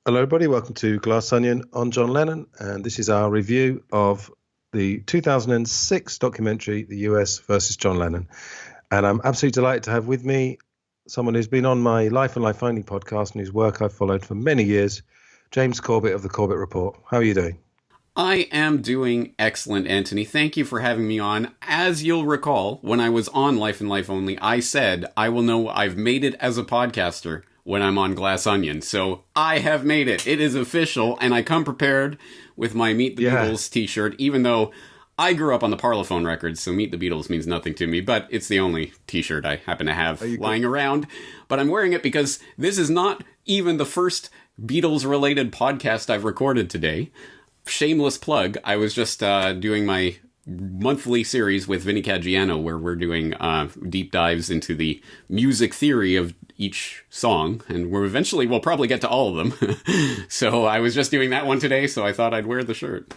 Hello, everybody. Welcome to Glass Onion on John Lennon, and this is our review of the 2006 documentary, The US versus John Lennon. And I'm absolutely delighted to have with me someone who's been on my Life and Life Only podcast and whose work I've followed for many years, James Corbett of the Corbett Report. How are you doing? I am doing excellent, Antony. Thank you for having me on. As you'll recall, when I was on Life and Life Only, I said I will know I've made it as a podcaster when I'm on Glass Onion. So I have made it. It is official, and I come prepared with my Meet the Beatles t-shirt, even though I grew up on the Parlophone records, so Meet the Beatles means nothing to me, but it's the only t-shirt I happen to have lying around. But I'm wearing it because this is not even the first Beatles-related podcast I've recorded today. Shameless plug, I was just doing my monthly series with Vinnie Caggiano where we're doing deep dives into the music theory of each song, and we'll probably get to all of them. So I was just doing that one today, so I thought I'd wear the shirt.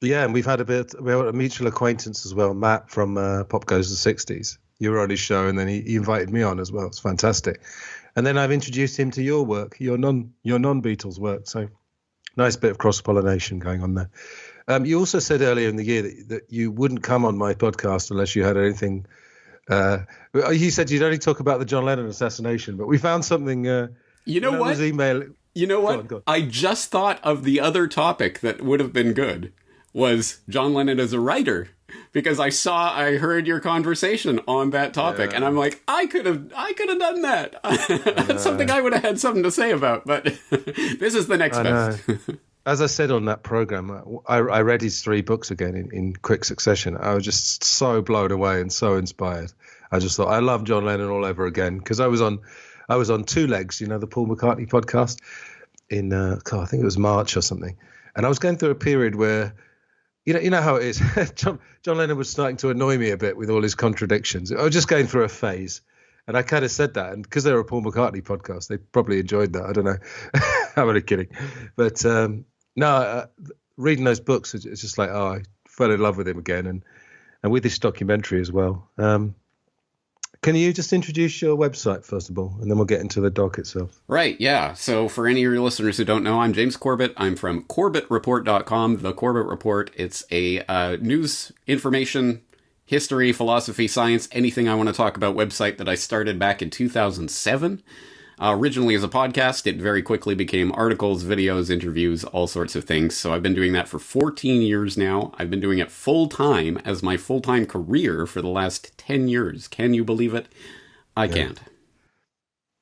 Yeah, and we had a mutual acquaintance as well, Matt from Pop Goes the 60s. You were on his show, and then he invited me on as well. It's fantastic. And then I've introduced him to your work, your non-Beatles work, so nice bit of cross-pollination going on there. You also said earlier in the year that you wouldn't come on my podcast unless you had anything. You said you'd only talk about the John Lennon assassination, but we found something. You know what? You know what? Go on. I just thought of the other topic that would have been good was John Lennon as a writer, because I heard your conversation on that topic, and I'm like, I could have done that. That's something I would have had something to say about, but this is the next best. As I said on that program, I read his 3 books again in quick succession. I was just so blown away and so inspired. I just thought I love John Lennon all over again, because I was on Two Legs, the Paul McCartney podcast in I think it was March or something, and I was going through a period where you know how it is. John Lennon was starting to annoy me a bit with all his contradictions. I was just going through a phase, and I kind of said that, and because they were a Paul McCartney podcast, they probably enjoyed that. I don't know. I'm only kidding, but. Reading those books, it's just like, I fell in love with him again, and with this documentary as well. Can you just introduce your website first of all, and then we'll get into the doc itself? Right, yeah. So for any of your listeners who don't know, I'm James Corbett. I'm from CorbettReport.com, the Corbett Report. It's a news, information, history, philosophy, science, anything I want to talk about website that I started back in 2007. Originally as a podcast, it very quickly became articles, videos, interviews, all sorts of things. So I've been doing that for 14 years now. I've been doing it full-time as my full-time career for the last 10 years. Can you believe it? I can't.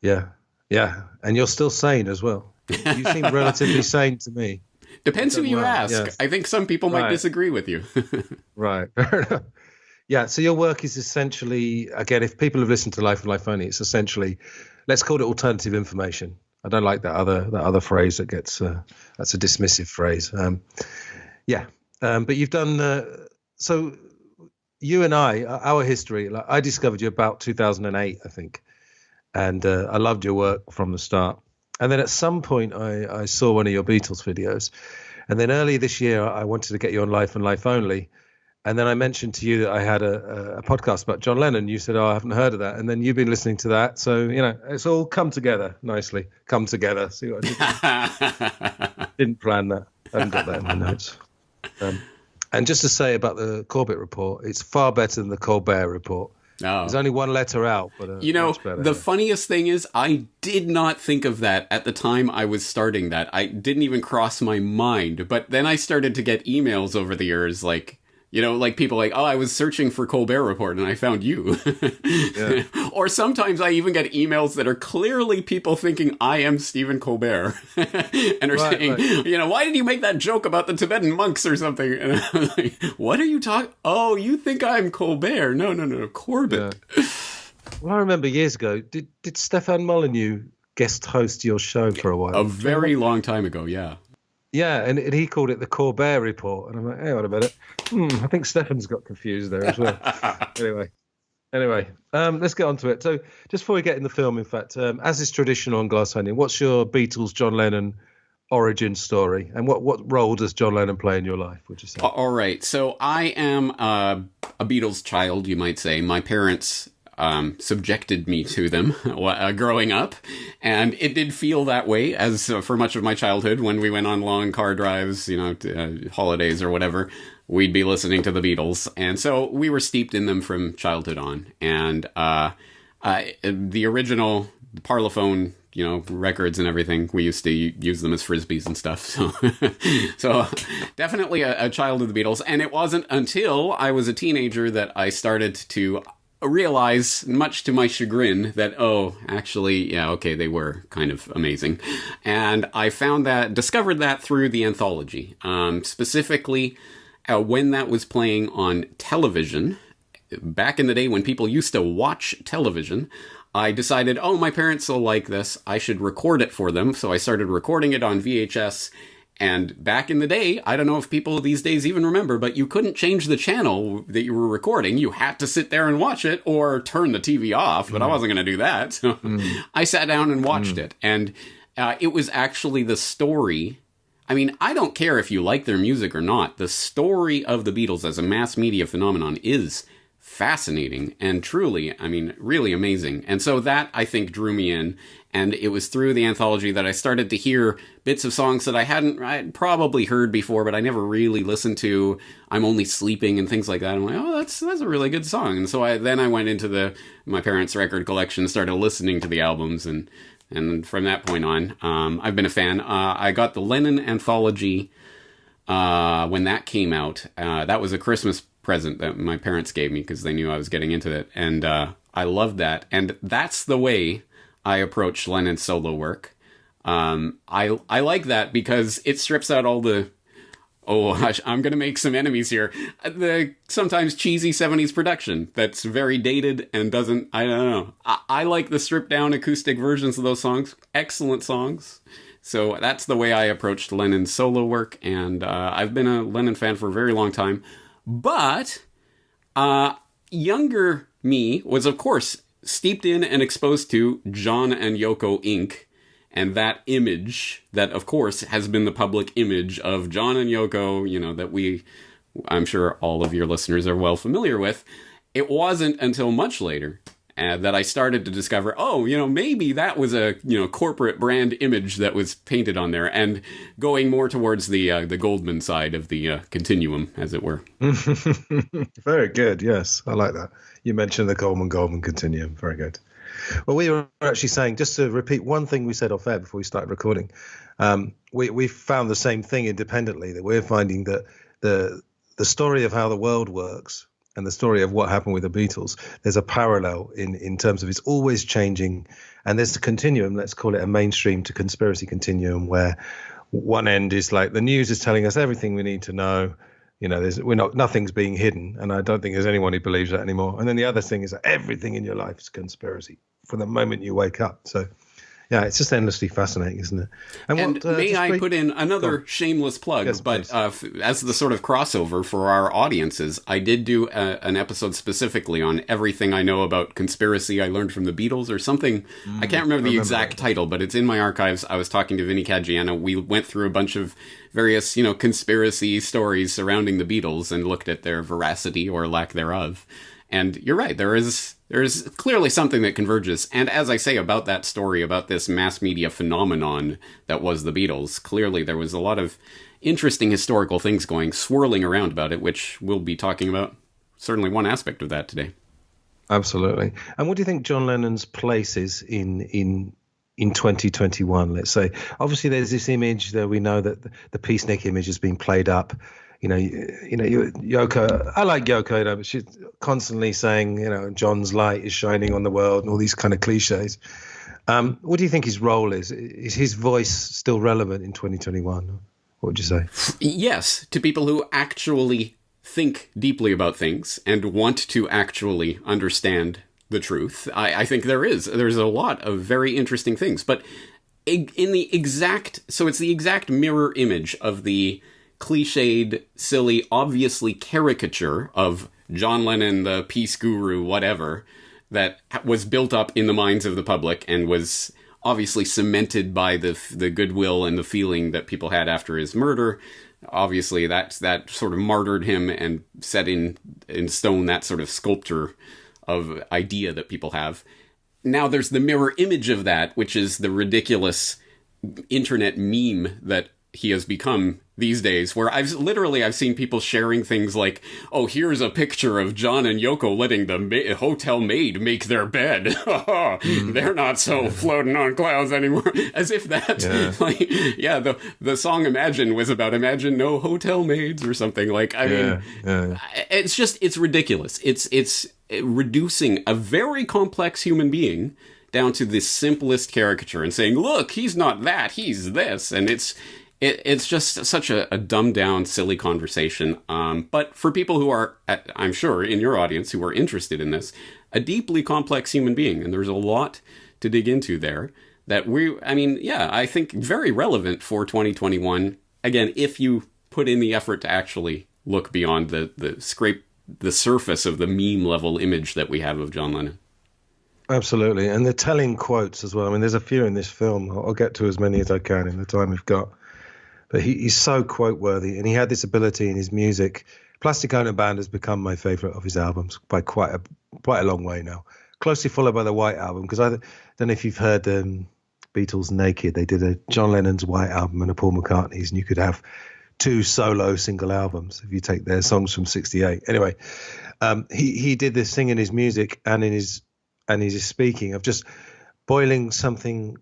Yeah. And you're still sane as well. You seem relatively sane to me. Depends who you ask. Yes. I think some people might disagree with you. Right. Fair enough. Yeah, so your work is essentially, again, if people have listened to Life and Life Only, it's essentially, let's call it alternative information. I don't like that other phrase that gets, that's a dismissive phrase. But you've done, so you and our history, I discovered you about 2008, I think. And I loved your work from the start. And then at some point I saw one of your Beatles videos. And then earlier this year, I wanted to get you on Life and Life Only. And then I mentioned to you that I had a podcast about John Lennon. You said, I haven't heard of that. And then you've been listening to that. So, it's all come together nicely. Come together. See what I did? Didn't plan that. I haven't got that in my notes. And just to say about the Corbett Report, it's far better than the Colbert Report. Oh. There's only one letter out. But much better, the funniest thing is I did not think of that at the time I was starting that. I didn't even cross my mind. But then I started to get emails over the years like people like, I was searching for Colbert Report and I found you. Yeah. Or sometimes I even get emails that are clearly people thinking I am Stephen Colbert and are saying, why did you make that joke about the Tibetan monks or something? And I'm like, what are you talking? Oh, you think I'm Colbert? No, Corbett. Yeah. Well, I remember years ago, did Stefan Molyneux guest host your show for a while? A very long time ago, yeah. Yeah, and he called it the Corbett Report. And I'm like, hey, what about it? I think Stefan's got confused there as well. Anyway, let's get on to it. So just before we get in the film, in fact, as is traditional on Glass Onion, what's your Beatles, John Lennon origin story? And what role does John Lennon play in your life, would you say? All right. So I am a Beatles child, you might say. My parents subjected me to them growing up. And it did feel that way as for much of my childhood when we went on long car drives, holidays or whatever, we'd be listening to the Beatles. And so we were steeped in them from childhood on. And the original Parlophone, records and everything, we used to use them as frisbees and stuff. So definitely a child of the Beatles. And it wasn't until I was a teenager that I started to realize, much to my chagrin, that, they were kind of amazing. And I discovered that through the anthology. Specifically, when that was playing on television, back in the day when people used to watch television, I decided, my parents will like this. I should record it for them. So I started recording it on VHS. And back in the day, I don't know if people these days even remember, but you couldn't change the channel that you were recording. You had to sit there and watch it or turn the TV off, but I wasn't going to do that. So I sat down and watched it. And it was actually the story. I mean, I don't care if you like their music or not. The story of the Beatles as a mass media phenomenon is fascinating and truly, really amazing. And so that, I think, drew me in. And it was through the anthology that I started to hear bits of songs that I'd probably heard before, but I never really listened to. I'm Only Sleeping and things like that. I'm like, that's a really good song. And so I went into my parents' record collection, started listening to the albums, and from that point on, I've been a fan. I got the Lennon anthology when that came out. That was a Christmas present that my parents gave me because they knew I was getting into it. And I loved that. And that's the way I approach Lennon's solo work. I like that because it strips out all the, I'm going to make some enemies here, the sometimes cheesy 70s production that's very dated and doesn't, I don't know. I like the stripped down acoustic versions of those songs. Excellent songs. So that's the way I approached Lennon's solo work. And I've been a Lennon fan for a very long time. But younger me was, of course, steeped in and exposed to John and Yoko Inc., and that image that, of course, has been the public image of John and Yoko, that I'm sure all of your listeners are well familiar with. It wasn't until much later that I started to discover, maybe that was a, corporate brand image that was painted on there, and going more towards the Goldman side of the continuum, as it were. Very good. Yes, I like that. You mentioned the Goldman continuum. Very good. Well, we were actually saying, just to repeat one thing we said off air before we started recording, we found the same thing independently, that we're finding that the story of how the world works and the story of what happened with the Beatles, there's a parallel in terms of it's always changing. And there's a continuum, let's call it a mainstream to conspiracy continuum, where one end is like the news is telling us everything we need to know. Nothing's being hidden. And I don't think there's anyone who believes that anymore. And then the other thing is that everything in your life is conspiracy from the moment you wake up. So, yeah, it's just endlessly fascinating, isn't it? And may I put in another shameless plug, yes, but as the sort of crossover for our audiences, I did do an episode specifically on everything I know about conspiracy I learned from the Beatles or something. I can't remember the exact title, but it's in my archives. I was talking to Vinnie Caggiano. We went through a bunch of various, conspiracy stories surrounding the Beatles and looked at their veracity or lack thereof. And you're right, there's clearly something that converges. And as I say about that story, about this mass media phenomenon that was the Beatles, clearly there was a lot of interesting historical things swirling around about it, which we'll be talking about. Certainly one aspect of that today. Absolutely. And what do you think John Lennon's place is in 2021, let's say? Obviously, there's this image that we know that the peacenik image has been played up. Yoko, I like Yoko, but she's constantly saying, John's light is shining on the world and all these kind of cliches. What do you think his role is? Is his voice still relevant in 2021? What would you say? Yes, to people who actually think deeply about things and want to actually understand the truth. I think there's a lot of very interesting things, but it's the exact mirror image of the cliched, silly, obviously caricature of John Lennon, the peace guru, whatever, that was built up in the minds of the public and was obviously cemented by the goodwill and the feeling that people had after his murder. Obviously, that sort of martyred him and set in stone that sort of sculpture idea that people have. Now there's the mirror image of that, which is the ridiculous internet meme that he has become these days, where I've seen people sharing things like, oh, here's a picture of John and Yoko letting the hotel maid make their bed. They're not so floating on clouds anymore. As if that, the song Imagine was about imagine no hotel maids or something. Like, I mean, it's ridiculous. It's reducing a very complex human being down to the simplest caricature and saying, look, he's not that, he's this. And it's just such a dumbed down, silly conversation. But for people who are, I'm sure, in your audience who are interested in this, a deeply complex human being. And there's a lot to dig into there that I think very relevant for 2021. Again, if you put in the effort to actually look beyond scrape the surface of the meme level image that we have of John Lennon. Absolutely. And the telling quotes as well. I mean, there's a few in this film. I'll get to as many as I can in the time we've got. But he's so quote-worthy, and he had this ability in his music. Plastic Ono Band has become my favourite of his albums by quite a long way now. Closely followed by the White Album, because I don't know if you've heard Beatles Naked. They did a John Lennon's White Album and a Paul McCartney's, and you could have 2 solo single albums if you take their songs from '68. Anyway, he did this thing in his music and in his speaking of just boiling something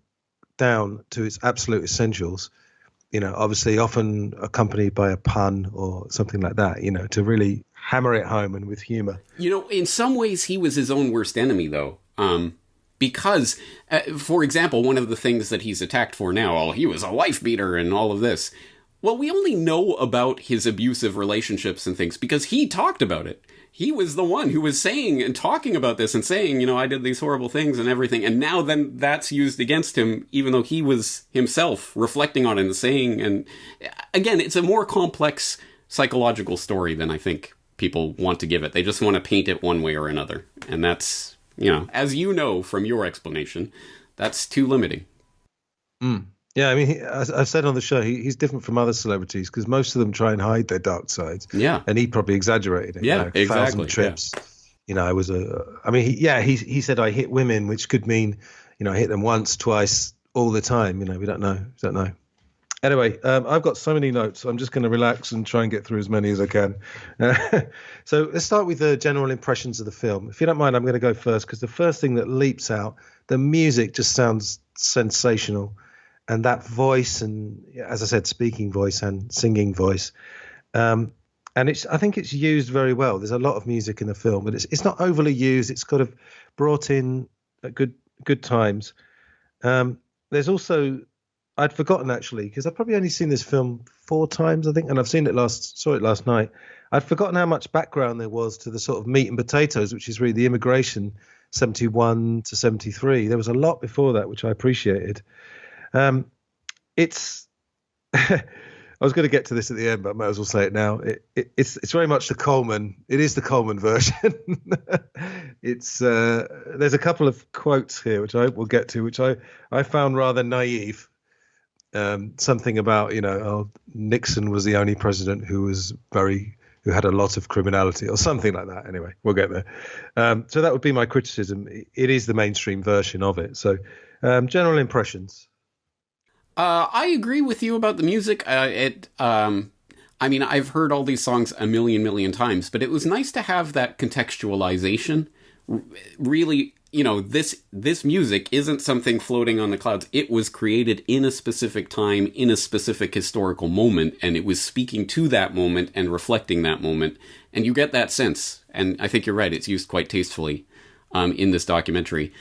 down to its absolute essentials, obviously often accompanied by a pun or something like that, to really hammer it home and with humor. In some ways he was his own worst enemy, though, because, for example, one of the things that he's attacked for now, he was a wife beater and all of this. Well, we only know about his abusive relationships and things because he talked about it. He was the one who was saying and talking about this and saying, I did these horrible things and everything. And now then that's used against him, even though he was himself reflecting on it and saying. And again, it's a more complex psychological story than I think people want to give it. They just want to paint it one way or another. And that's, as you know from your explanation, that's too limiting. Yeah, I mean, as I've said on the show, he's different from other celebrities because most of them try and hide their dark sides. Yeah. And he probably exaggerated it. Yeah, exactly. 1,000 trips. Yeah. He said I hit women, which could mean, I hit them once, twice, all the time. We don't know. Anyway, I've got so many notes. I'm just going to relax and try and get through as many as I can. So let's start with the general impressions of the film. If you don't mind, I'm going to go first because the first thing that leaps out, the music just sounds sensational. And that voice and, as I said, speaking voice and singing voice. And I think it's used very well. There's a lot of music in the film, but it's not overly used. It's kind of brought in at good times. There's also, I'd forgotten actually, because I've probably only seen this film 4 times, I think, and I've saw it last night. I'd forgotten how much background there was to the sort of meat and potatoes, which is really the immigration, 71 to 73. There was a lot before that, which I appreciated. It's I was going to get to this at the end, but I might as well say it now. It's very much the Coleman. It is the Coleman version. It's there's a couple of quotes here which I will get to, which I found rather naive. Something about Nixon was the only president who had a lot of criminality or something like that. Anyway, we'll get there. So that would be my criticism. It is the mainstream version of it. So general impressions. I agree with you about the music. I've heard all these songs a million times, but it was nice to have that contextualization. Really, this music isn't something floating on the clouds. It was created in a specific time, in a specific historical moment, and it was speaking to that moment and reflecting that moment. And you get that sense. And I think you're right. It's used quite tastefully in this documentary.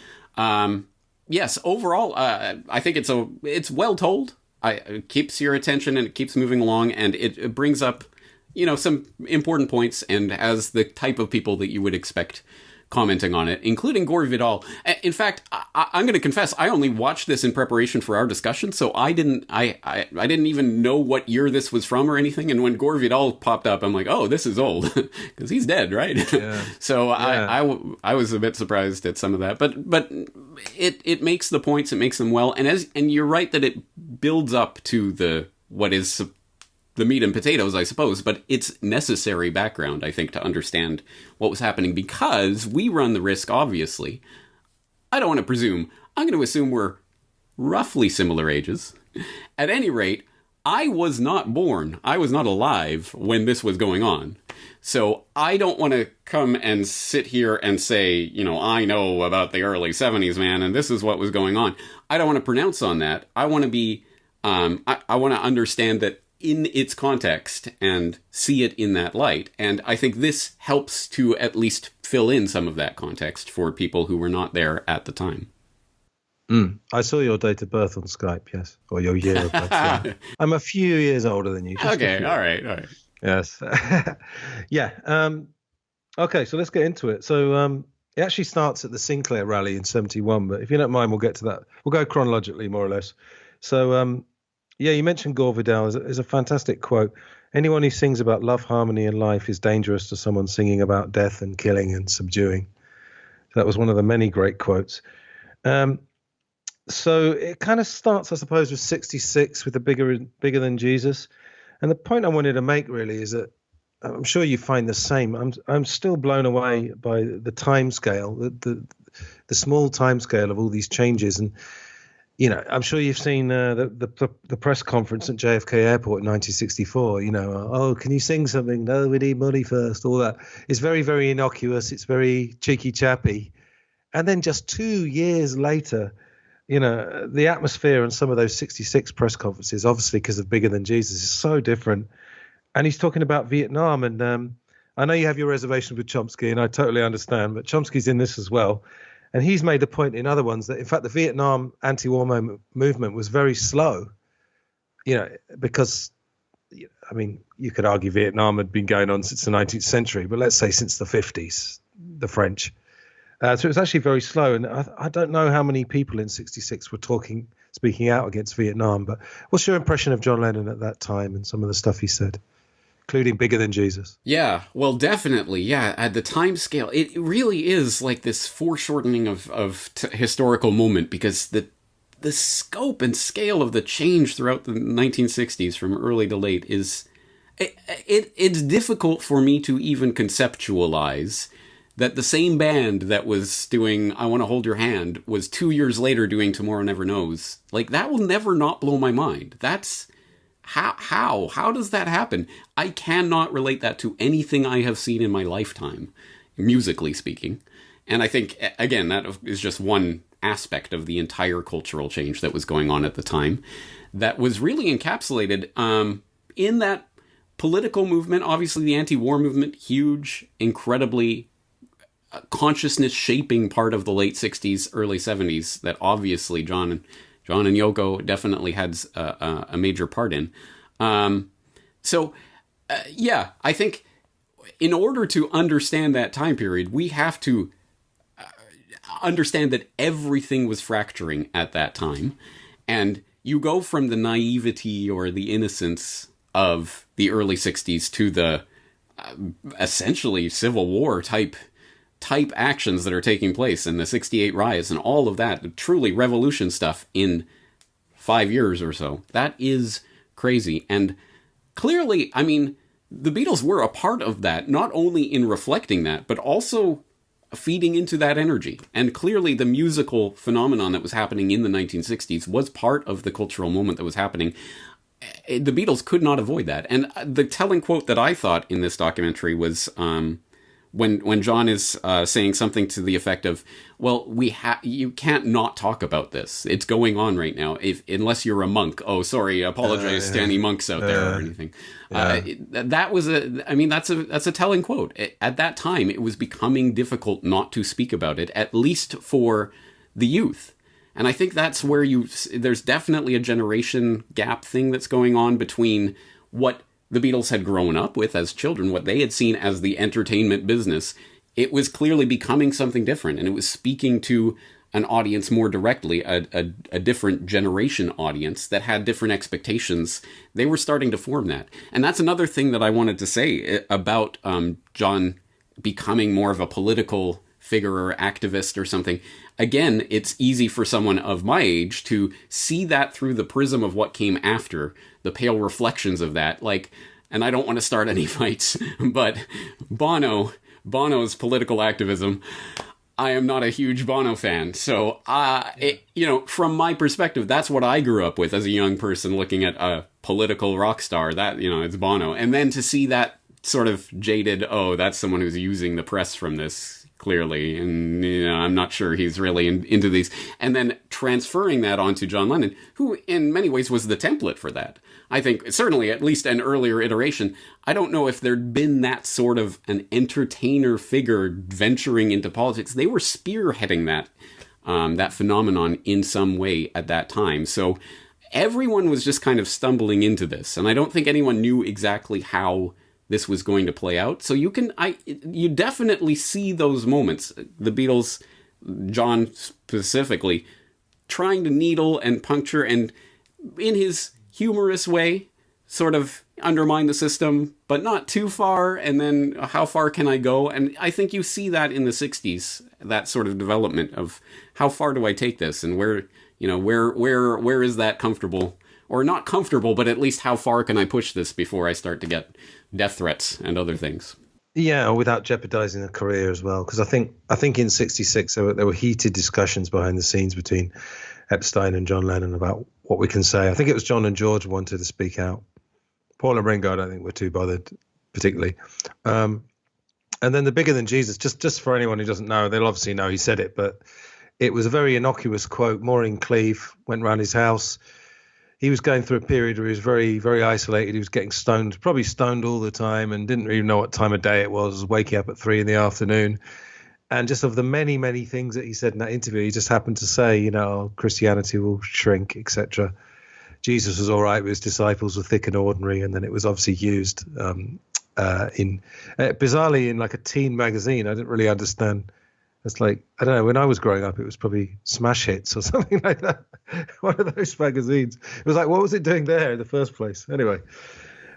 Yes, overall, I think it's well told. It keeps your attention and it keeps moving along, and it brings up, some important points and has the type of people that you would expect commenting on it, including Gore Vidal. In fact, I'm going to confess, I only watched this in preparation for our discussion, so I didn't even know what year this was from or anything. And when Gore Vidal popped up, I'm like, oh, this is old because he's dead, right? Yeah. So yeah. I was a bit surprised at some of that, but it makes the points, it makes them well, and you're right that it builds up to what is the meat and potatoes, I suppose, but it's necessary background, I think, to understand what was happening, because we run the risk, obviously. I don't want to presume. I'm going to assume we're roughly similar ages. At any rate, I was not born. I was not alive when this was going on. So I don't want to come and sit here and say, you know, I know about the early 70s, man, and this is what was going on. I don't want to pronounce on that. I want to be, I want to understand that in its context and see it in that light. And I think this helps to at least fill in some of that context for people who were not there at the time. I saw your date of birth on Skype, yes, or your year of birth. Yeah. I'm a few years older than you. Okay, all right. Yes. Yeah. Okay, so let's get into it. So it actually starts at the Sinclair rally in 71, but if you don't mind, we'll get to that. We'll go chronologically, more or less. So, yeah, you mentioned Gore Vidal. Is a fantastic quote. Anyone who sings about love, harmony, and life is dangerous to someone singing about death and killing and subduing. So that was one of the many great quotes. So it kind of starts, I suppose, with 66 with the bigger than Jesus. And the point I wanted to make really is that I'm sure you find the same. I'm still blown away by the time scale, the small time scale of all these changes. And, you know, I'm sure you've seen the press conference at JFK Airport in 1964, you know, oh, can you sing something? No, we need money first, all that. It's very, very innocuous. It's very cheeky chappy. And then just 2 years later, you know, the atmosphere and some of those 66 press conferences, obviously because of Bigger Than Jesus, is so different. And he's talking about Vietnam. And I know you have your reservations with Chomsky, and I totally understand, but Chomsky's in this as well. And he's made the point in other ones that, in fact, the Vietnam anti-war movement was very slow, you know, because, I mean, you could argue Vietnam had been going on since the 19th century, but let's say since the 50s, the French. So it was actually very slow, and I don't know how many people in 66 were speaking out against Vietnam, but what's your impression of John Lennon at that time and some of the stuff he said, including Bigger Than Jesus? Yeah, well, definitely, yeah. At the time scale, it really is like this foreshortening of historical moment, because the scope and scale of the change throughout the 1960s from early to late is... It's difficult for me to even conceptualize that the same band that was doing I Want to Hold Your Hand was 2 years later doing Tomorrow Never Knows. Like, that will never not blow my mind. That's... How does that happen? I cannot relate that to anything I have seen in my lifetime, musically speaking. And I think, again, that is just one aspect of the entire cultural change that was going on at the time that was really encapsulated in that political movement. Obviously, the anti-war movement, huge, incredibly consciousness shaping part of the late 60s, early 70s that obviously John and Yoko definitely had a major part in. Yeah, I think in order to understand that time period, we have to understand that everything was fracturing at that time. And you go from the naivety or the innocence of the early 60s to the essentially Civil War type actions that are taking place, and the 68 riots and all of that, truly revolution stuff in 5 years or so. That is crazy. And clearly, I mean, the Beatles were a part of that, not only in reflecting that, but also feeding into that energy. And clearly the musical phenomenon that was happening in the 1960s was part of the cultural moment that was happening. The Beatles could not avoid that. And the telling quote that I thought in this documentary was... when John is saying something to the effect of, well, you can't not talk about this. It's going on right now, unless you're a monk. Oh, sorry, apologize to any monks out there or anything. That was that's a telling quote. At that time, it was becoming difficult not to speak about it, at least for the youth. And I think that's where there's definitely a generation gap thing that's going on between what the Beatles had grown up with as children, what they had seen as the entertainment business. It was clearly becoming something different, and it was speaking to an audience more directly, a different generation audience that had different expectations. They were starting to form that. And that's another thing that I wanted to say about John becoming more of a political figure or activist or something. Again, it's easy for someone of my age to see that through the prism of what came after, the pale reflections of that. Like, and I don't want to start any fights, but Bono's political activism, I am not a huge Bono fan. So, from my perspective, that's what I grew up with as a young person looking at a political rock star. That, it's Bono. And then to see that sort of jaded, oh, that's someone who's using the press from this, clearly. And, I'm not sure he's really into these. And then transferring that onto John Lennon, who in many ways was the template for that. I think certainly at least an earlier iteration. I don't know if there'd been that sort of an entertainer figure venturing into politics. They were spearheading that phenomenon in some way at that time. So everyone was just kind of stumbling into this. And I don't think anyone knew exactly how this was going to play out. So you definitely see those moments. The Beatles, John specifically, trying to needle and puncture and in his humorous way, sort of undermine the system, but not too far. And then how far can I go? And I think you see that in the 60s, that sort of development of how far do I take this? And where is that comfortable or not comfortable, but at least how far can I push this before I start to get death threats and other things? Yeah, without jeopardizing a career as well. Because I think in 66, there were heated discussions behind the scenes between Epstein and John Lennon about what we can say. I think it was John and George who wanted to speak out. Paul and Ringo, I don't think were too bothered particularly. And then the Bigger Than Jesus, just for anyone who doesn't know, they'll obviously know he said it, but it was a very innocuous quote. Maureen Cleave went round his house. He was going through a period where he was very, very isolated. He was getting stoned, probably stoned all the time, and didn't even know what time of day it was waking up at 3 p.m. And just of the many, many things that he said in that interview, he just happened to say, Christianity will shrink, etc. Jesus was all right, but his disciples were thick and ordinary. And then it was obviously used bizarrely in like a teen magazine. I didn't really understand. It's like, I don't know, when I was growing up, it was probably Smash Hits or something like that. One of those magazines. It was like, what was it doing there in the first place? Anyway.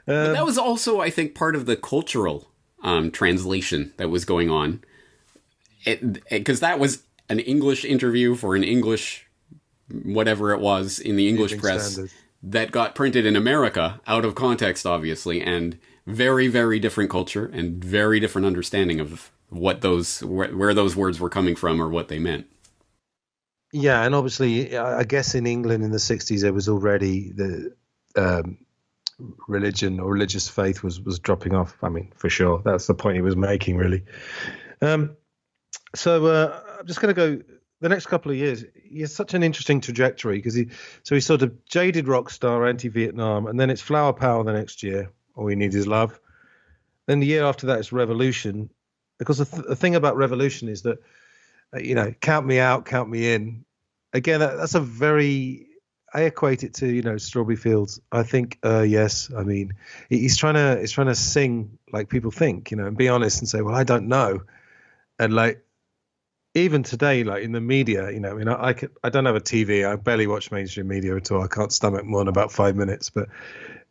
But that was also, I think, part of the cultural translation that was going on. Because that was an English interview for an English, whatever it was, in the English press that got printed in America, out of context, obviously, and very, very different culture and very different understanding of what where those words were coming from or what they meant. Yeah, and obviously, I guess in England in the 60s, there was already the religion or religious faith was dropping off. I mean, for sure. That's the point he was making, really. So I'm just going to go the next couple of years. He has such an interesting trajectory because he's sort of jaded rock star, anti-Vietnam, and then it's Flower Power the next year. All We Need Is Love. Then the year after that is Revolution. Because the thing about Revolution is that, count me out, count me in. Again, that's a very, I equate it to, Strawberry Fields. I think, yes. I mean, he's trying to sing like people think, and be honest and say, well, I don't know. And like, even today, like in the media, I don't have a TV. I barely watch mainstream media at all. I can't stomach more than about 5 minutes. But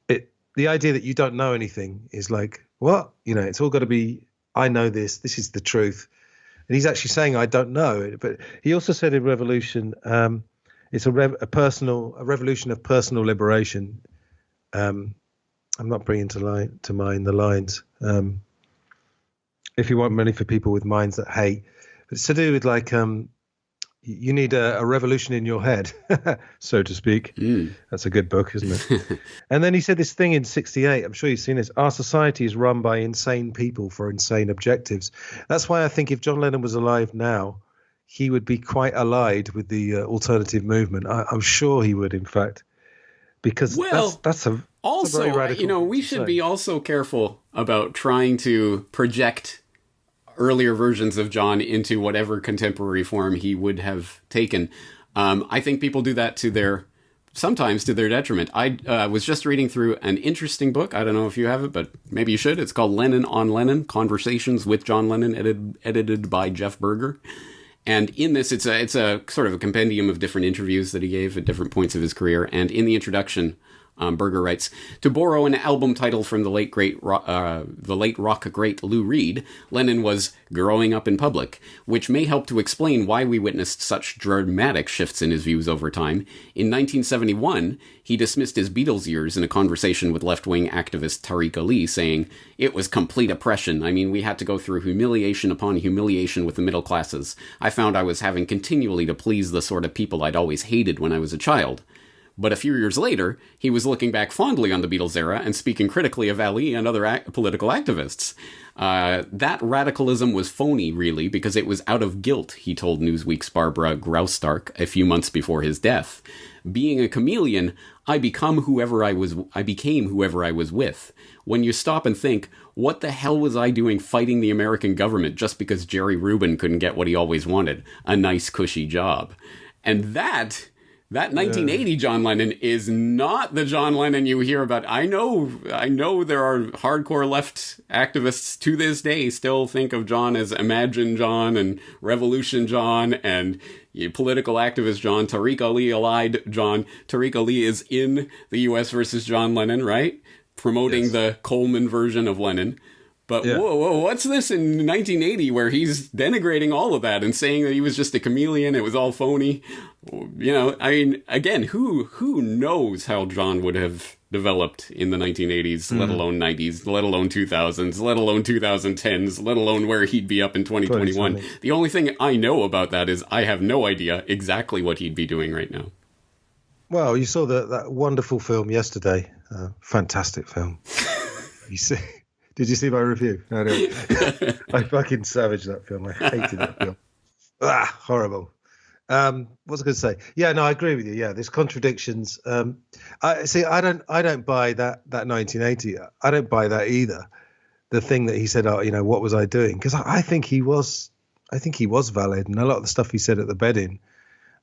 the idea that you don't know anything is like, what? It's all got to be, I know this. This is the truth. And he's actually saying, I don't know. But he also said in Revolution, it's a revolution of personal liberation. I'm not bringing to mind the lines. If you want money for people with minds that hate. But it's to do with like, you need a revolution in your head, so to speak. That's a good book, isn't it? And then he said this thing in 68. I'm sure you've seen this. Our society is run by insane people for insane objectives. That's why I think if John Lennon was alive now, he would be quite allied with the alternative movement. I'm sure he would, in fact, because that's a very radical we should be also careful about trying to project earlier versions of John into whatever contemporary form he would have taken. I think people do that sometimes to their detriment. I was just reading through an interesting book. I don't know if you have it, but maybe you should. It's called Lennon on Lennon, Conversations with John Lennon, edited by Jeff Berger. And in this, it's a sort of a compendium of different interviews that he gave at different points of his career. And in the introduction, Berger writes, to borrow an album title from the late rock great Lou Reed, Lennon was growing up in public, which may help to explain why we witnessed such dramatic shifts in his views over time. In 1971, he dismissed his Beatles years in a conversation with left-wing activist Tariq Ali, saying, "It was complete oppression. I mean, we had to go through humiliation upon humiliation with the middle classes. I found I was having continually to please the sort of people I'd always hated when I was a child." But a few years later, he was looking back fondly on the Beatles era and speaking critically of Ali and other political activists. That radicalism was phony, really, because it was out of guilt, he told Newsweek's Barbara Graustark a few months before his death. Being a chameleon, I became whoever I was with. When you stop and think, what the hell was I doing fighting the American government just because Jerry Rubin couldn't get what he always wanted? A nice, cushy job. And that 1980 John Lennon is not the John Lennon you hear about. I know there are hardcore left activists to this day still think of John as Imagine John and Revolution John and political activist John, Tariq Ali allied John. Tariq Ali is in the US versus John Lennon, right? Promoting the Coleman version of Lennon. But whoa, what's this in 1980 where he's denigrating all of that and saying that he was just a chameleon, it was all phony? You know, I mean, again, who knows how John would have developed in the 1980s, let alone 90s, let alone 2000s, let alone 2010s, let alone where he'd be up in 2021. The only thing I know about that is I have no idea exactly what he'd be doing right now. Well, you saw that wonderful film yesterday. Fantastic film. Did you see my review? No. I fucking savaged that film. I hated that film. Horrible. What was I going to say? Yeah, no, I agree with you. Yeah, there's contradictions. I don't buy that 1980. I don't buy that either. The thing that he said, what was I doing? Because I think he was valid, and a lot of the stuff he said at the bed-in,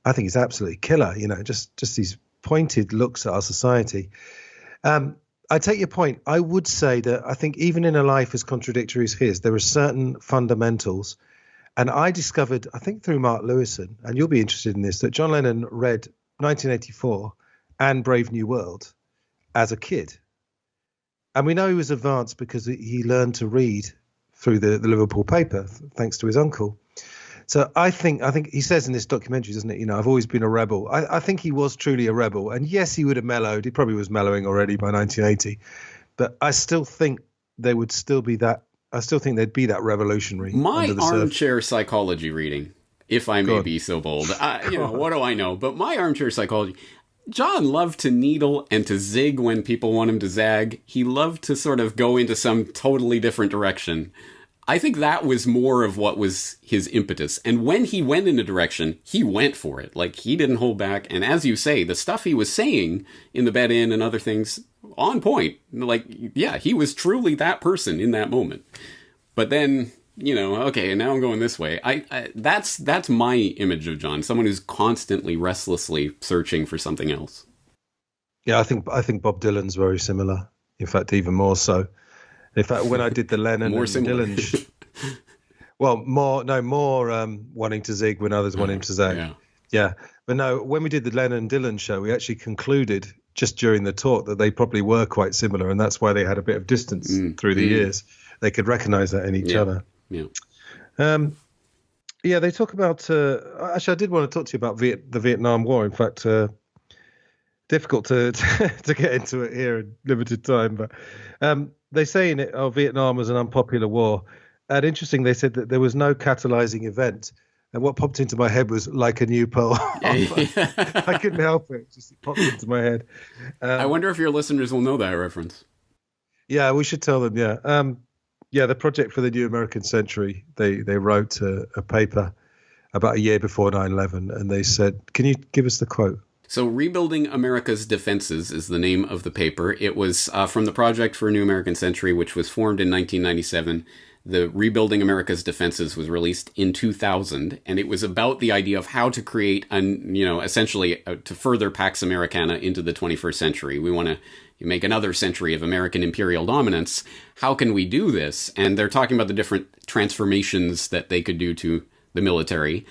I think is absolutely killer. Just these pointed looks at our society. I take your point. I would say that I think even in a life as contradictory as his, there are certain fundamentals. And I discovered, I think through Mark Lewison, and you'll be interested in this, that John Lennon read 1984 and Brave New World as a kid. And we know he was advanced because he learned to read through the Liverpool paper, thanks to his uncle. So I think he says in this documentary, doesn't it? I've always been a rebel. I think he was truly a rebel. And yes, he would have mellowed. He probably was mellowing already by 1980. But I still think they would still be that. I still think they'd be that revolutionary. My armchair psychology reading, if I may be so bold. What do I know? But my armchair psychology. John loved to needle and to zig when people want him to zag. He loved to sort of go into some totally different direction. I think that was more of what was his impetus. And when he went in a direction, he went for it. Like, he didn't hold back. And as you say, the stuff he was saying in the bed-in and other things, on point. Like, yeah, he was truly that person in that moment. But then, okay, now I'm going this way. That's my image of John, someone who's constantly, restlessly searching for something else. Yeah, I think Bob Dylan's very similar. In fact, even more so. In fact, when I did the Lennon and Dylan, more wanting to zig when others wanting to zag. Yeah. But no, when we did the Lennon and Dylan show, we actually concluded just during the talk that they probably were quite similar, and that's why they had a bit of distance through the years. They could recognize that in each other. Yeah. They talk about. Actually, I did want to talk to you about the Vietnam War. In fact, difficult to get into it here in limited time, but. They say in it, Vietnam was an unpopular war. And interesting, they said that there was no catalyzing event. And what popped into my head was like a new Pearl Harbor. I couldn't help it. It popped into my head. I wonder if your listeners will know that reference. Yeah, we should tell them, the Project for the New American Century, they wrote a paper about a year before 9/11. And they said, can you give us the quote? So Rebuilding America's Defenses is the name of the paper. It was from the Project for a New American Century, which was formed in 1997. The Rebuilding America's Defenses was released in 2000, and it was about the idea of how to create, essentially to further Pax Americana into the 21st century. We want to make another century of American imperial dominance. How can we do this? And they're talking about the different transformations that they could do to the military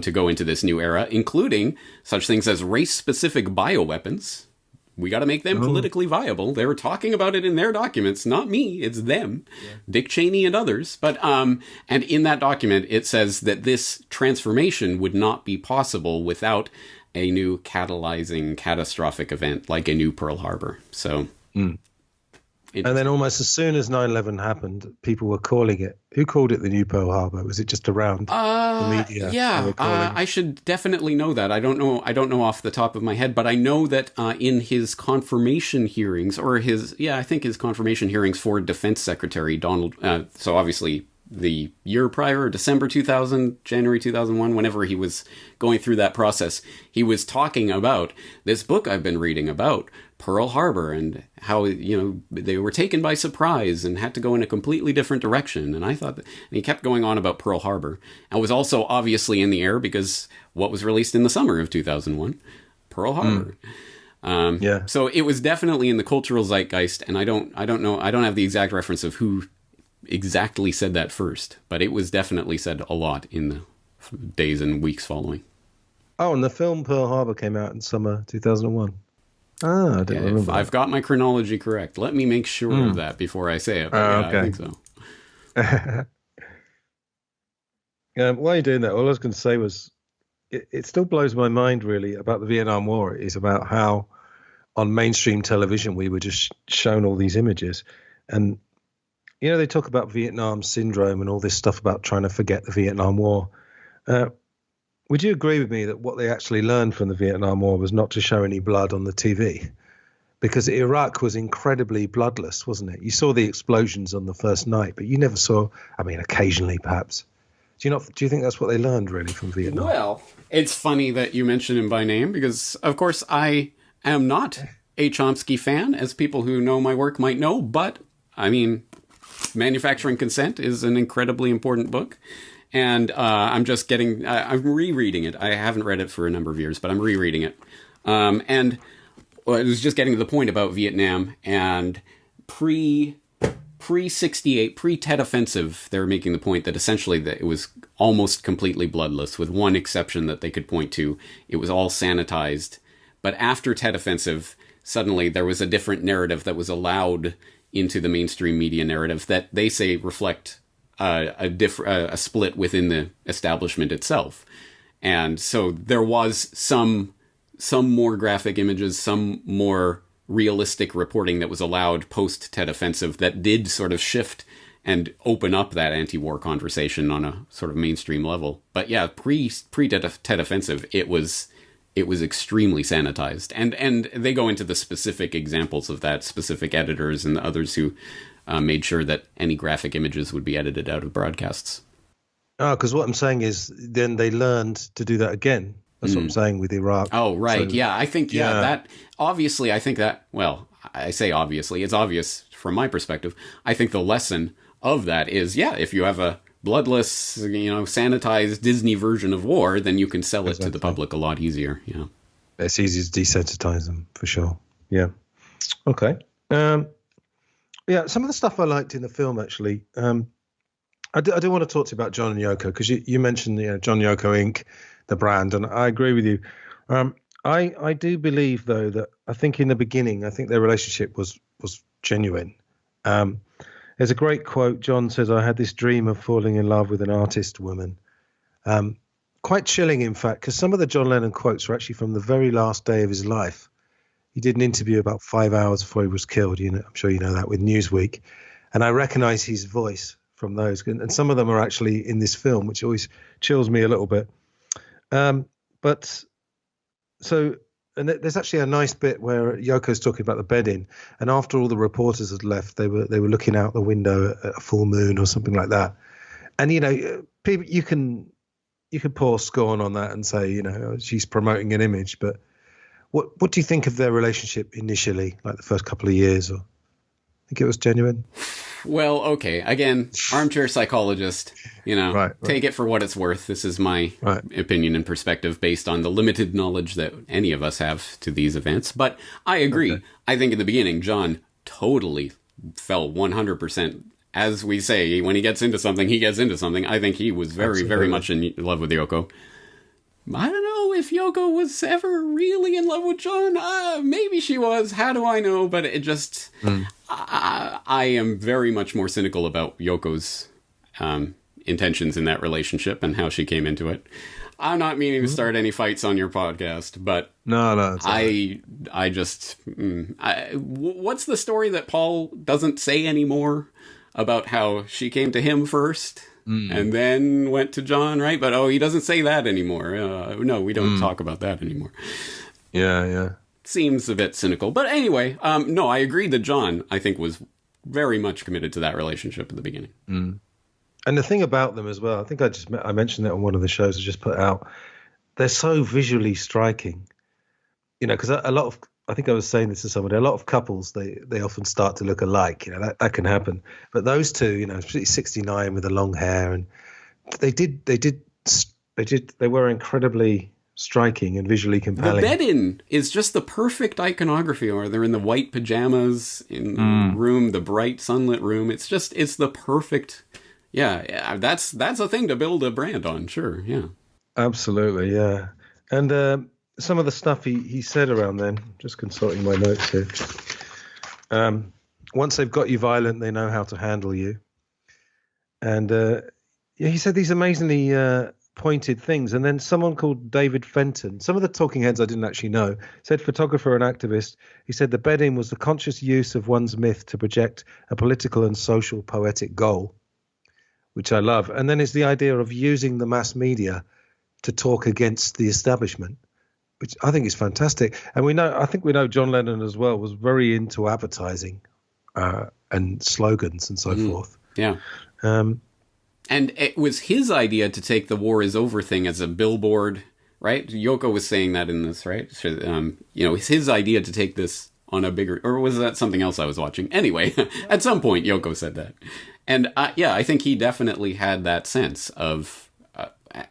to go into this new era, including such things as race-specific bioweapons, We got to make them politically viable. They were talking about it in their documents, not me. It's them, Dick Cheney and others. But and in that document, it says that this transformation would not be possible without a new catalyzing catastrophic event like a new Pearl Harbor. So. And then almost as soon as 9/11 happened, people were calling it. Who called it the new Pearl Harbor? Was it just around the media? Yeah, I should definitely know that. I don't know off the top of my head, but I know that in his confirmation hearings, I think his confirmation hearings for Defense Secretary Donald. So obviously the year prior, December 2000, January 2001, whenever he was going through that process, he was talking about this book I've been reading about Pearl Harbor and how, they were taken by surprise and had to go in a completely different direction. And I thought and he kept going on about Pearl Harbor. And was also obviously in the air because what was released in the summer of 2001, Pearl Harbor. So it was definitely in the cultural zeitgeist. And I don't know. I don't have the exact reference of who exactly said that first, but it was definitely said a lot in the days and weeks following. Oh, and the film Pearl Harbor came out in summer 2001. I didn't remember. I've got my chronology correct. Let me make sure of that before I say it. Okay. I think so. While you're doing that, all I was going to say was it still blows my mind, really, about the Vietnam War. Is about how on mainstream television we were just shown all these images. And, they talk about Vietnam syndrome and all this stuff about trying to forget the Vietnam War. Would you agree with me that what they actually learned from the Vietnam War was not to show any blood on the TV? Because Iraq was incredibly bloodless, wasn't it? You saw the explosions on the first night, but you never saw, occasionally perhaps. Do you think that's what they learned really from Vietnam? Well, it's funny that you mention him by name because, of course, I am not a Chomsky fan, as people who know my work might know, but, Manufacturing Consent is an incredibly important book. And I'm rereading it. I haven't read it for a number of years, but I'm rereading it. And I was just getting to the point about Vietnam and pre-68, pre-Tet Offensive, they were making the point that essentially that it was almost completely bloodless, with one exception that they could point to. It was all sanitized. But after Tet Offensive, suddenly there was a different narrative that was allowed into the mainstream media narrative that they say reflect a split within the establishment itself. And so there was some more graphic images, some more realistic reporting that was allowed post Tet Offensive that did sort of shift and open up that anti-war conversation on a sort of mainstream level. But yeah, pre Tet Offensive, it was extremely sanitized. And they go into the specific examples of that, specific editors and the others who made sure that any graphic images would be edited out of broadcasts. Oh, because what I'm saying is then they learned to do that again. That's what I'm saying with Iraq. Oh, right. So, yeah, I think, that obviously, I think that, well, I say obviously, it's obvious from my perspective. I think the lesson of that is, if you have a bloodless, sanitized Disney version of war, then you can sell it to the public a lot easier. Yeah. It's easy to desensitize them, for sure. Yeah. Okay. Some of the stuff I liked in the film, actually, I do want to talk to you about John and Yoko, because you mentioned John Yoko Inc., the brand, and I agree with you. I do believe, though, that I think in the beginning, I think their relationship was genuine. There's a great quote. John says, "I had this dream of falling in love with an artist woman." Quite chilling, in fact, because some of the John Lennon quotes were actually from the very last day of his life. He did an interview about 5 hours before he was killed. I'm sure you know that, with Newsweek. And I recognize his voice from those. And some of them are actually in this film, which always chills me a little bit. And there's actually a nice bit where Yoko's talking about the bedding. And after all the reporters had left, they were looking out the window at a full moon or something like that. And, people, you can pour scorn on that and say, she's promoting an image, but what do you think of their relationship initially, like the first couple of years? Or think it was genuine? Well, okay. Again, armchair psychologist, right. Take it for what it's worth. This is my opinion and perspective based on the limited knowledge that any of us have to these events. But I agree. Okay. I think in the beginning, John totally fell 100%. As we say, when he gets into something, he gets into something. I think he was very, very much in love with Yoko. I don't know if Yoko was ever really in love with John. Maybe she was. How do I know? But it just... I am very much more cynical about Yoko's intentions in that relationship and how she came into it. I'm not meaning to start any fights on your podcast, but no, I just... what's the story that Paul doesn't say anymore about how she came to him first and then went to John, right? But, he doesn't say that anymore. No, we don't talk about that anymore. Yeah. Seems a bit cynical. But anyway, no, I agree that John, I think, was very much committed to that relationship at the beginning. And the thing about them as well, I think I mentioned it on one of the shows I just put out, they're so visually striking. Because a lot of, I think I was saying this to somebody, a lot of couples, they often start to look alike. That can happen. But those two, especially 69 with the long hair, and they were incredibly striking and visually compelling. The bed-in is just the perfect iconography, or they're in the white pajamas in the room, the bright sunlit room. It's the perfect, that's a thing to build a brand on, sure, yeah. Absolutely, yeah. And some of the stuff he said around then, just consulting my notes here. Once they've got you violent, they know how to handle you. And he said these amazingly pointed things. And then someone called David Fenton, some of the talking heads I didn't actually know, said photographer and activist. He said the bedding was the conscious use of one's myth to project a political and social poetic goal, which I love. And then it's the idea of using the mass media to talk against the establishment, which I think is fantastic. And I think we know John Lennon as well was very into advertising and slogans and so forth. Yeah. And it was his idea to take the war is over thing as a billboard, right? Yoko was saying that in this, right? So, it's his idea to take this on a bigger, or was that something else I was watching? Anyway, at some point, Yoko said that. And I think he definitely had that sense of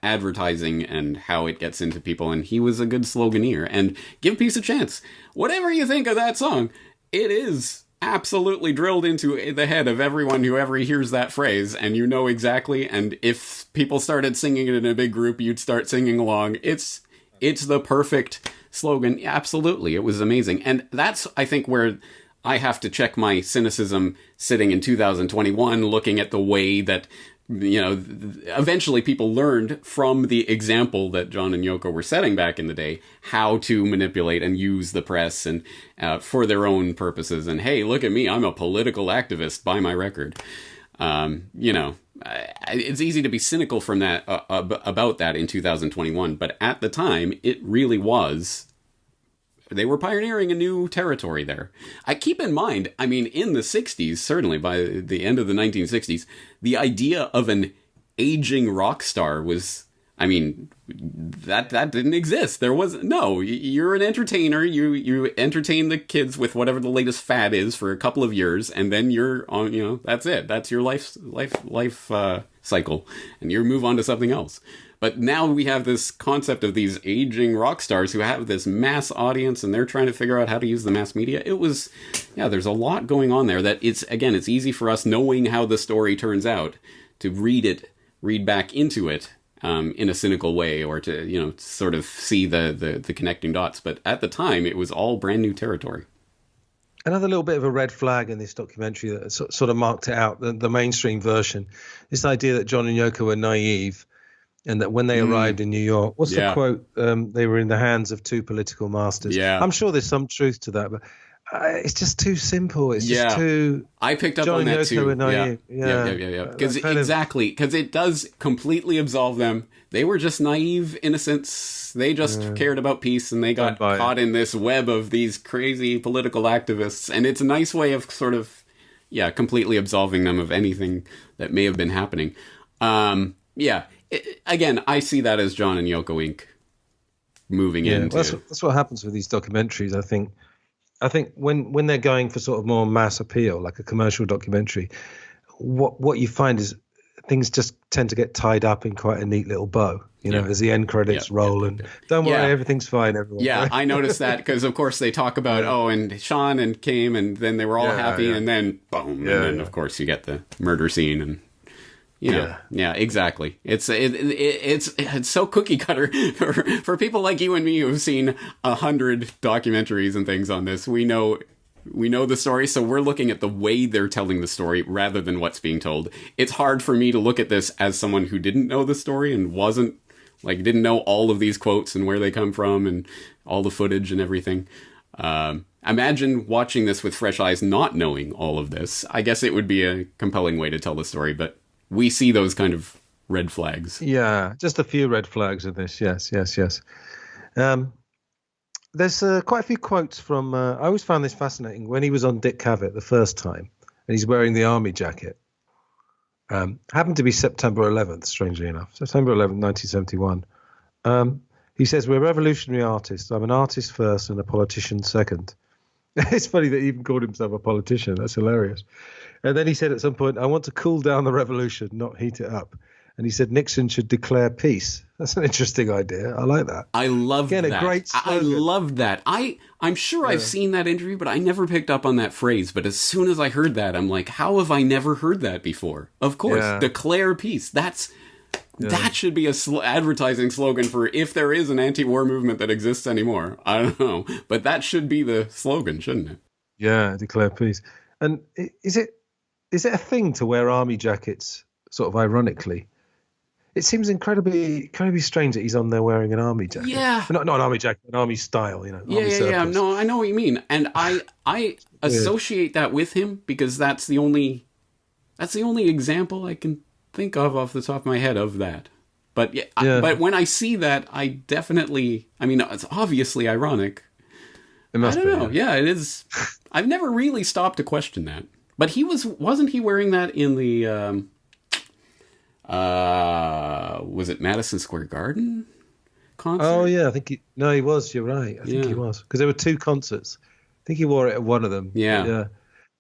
advertising and how it gets into people. And he was a good sloganeer. And give peace a chance. Whatever you think of that song, it is absolutely drilled into the head of everyone who ever hears that phrase, and exactly. And if people started singing it in a big group, you'd start singing along. It's the perfect slogan. Absolutely, it was amazing. And that's, I think, where I have to check my cynicism sitting in 2021, looking at the way that eventually people learned from the example that John and Yoko were setting back in the day, how to manipulate and use the press and for their own purposes. And hey, look at me, I'm a political activist, buy my record. It's easy to be cynical from that about that in 2021, but at the time, it really was. They were pioneering a new territory there. I keep in mind, in the 60s, certainly by the end of the 1960s, the idea of an aging rock star was, that didn't exist. There was, no, you're an entertainer. You entertain the kids with whatever the latest fad is for a couple of years, and then you're on, that's it. That's your life cycle, and you move on to something else. But now we have this concept of these aging rock stars who have this mass audience, and they're trying to figure out how to use the mass media. It was, there's a lot going on there that it's easy for us, knowing how the story turns out, to read back into it in a cynical way, or to, sort of see the connecting dots. But at the time, it was all brand new territory. Another little bit of a red flag in this documentary that sort of marked it out, the mainstream version, this idea that John and Yoko were naive, and that when they arrived in New York, what's the quote? They were in the hands of two political masters. Yeah. I'm sure there's some truth to that, but it's just too simple. It's just too... I picked up on that too. Yeah. Because it does completely absolve them. They were just naive innocents. They just cared about peace, and they got caught in this web of these crazy political activists. And it's a nice way of sort of, completely absolving them of anything that may have been happening. Again, I see that as John and Yoko Inc. moving into... That's what happens with these documentaries, I think. I think when they're going for sort of more mass appeal, like a commercial documentary, what you find is things just tend to get tied up in quite a neat little bow, as the end credits roll. And don't worry, everything's fine, everyone. Yeah, right? I noticed that because, of course, they talk about, and Sean and came, and then they were all happy, and then, boom, and then, of course, you get the murder scene, and Yeah, exactly. It's so cookie cutter for people like you and me who've seen 100 documentaries and things on this. We know the story, so we're looking at the way they're telling the story rather than what's being told. It's hard for me to look at this as someone who didn't know the story and didn't know all of these quotes and where they come from and all the footage and everything. Imagine watching this with fresh eyes, not knowing all of this. I guess it would be a compelling way to tell the story, but we see those kind of red flags. Yeah, just a few red flags in this. Yes. There's quite a few quotes from. I always found this fascinating when he was on Dick Cavett the first time, and he's wearing the army jacket. Happened to be September 11th, strangely enough, September 11th, 1971. He says, "We're revolutionary artists. I'm an artist first and a politician second." It's funny that he even called himself a politician. That's hilarious. And then he said at some point, "I want to cool down the revolution, not heat it up." And he said Nixon should declare peace. That's an interesting idea. I like that. I love that. A great slogan. I love that. I'm sure I've seen that interview, but I never picked up on that phrase. But as soon as I heard that, I'm like, how have I never heard that before? Of course, declare peace. That should be a advertising slogan for if there is an anti-war movement that exists anymore. I don't know, but that should be the slogan, shouldn't it? Yeah, declare peace. And is it a thing to wear army jackets, sort of ironically? It seems incredibly strange that he's on there wearing an army jacket. Yeah, not an army jacket, an army style. Yeah. No, I know what you mean, and I associate that with him because that's the only example I can think of off the top of my head of that. But but when I see that, I definitely. I mean, it's obviously ironic. It must be. I don't know. Yeah, it is. I've never really stopped to question that. But wasn't he wearing that in the? Was it Madison Square Garden concert? Oh yeah, I think he was. You're right. I think he was because there were two concerts. I think he wore it at one of them. Yeah.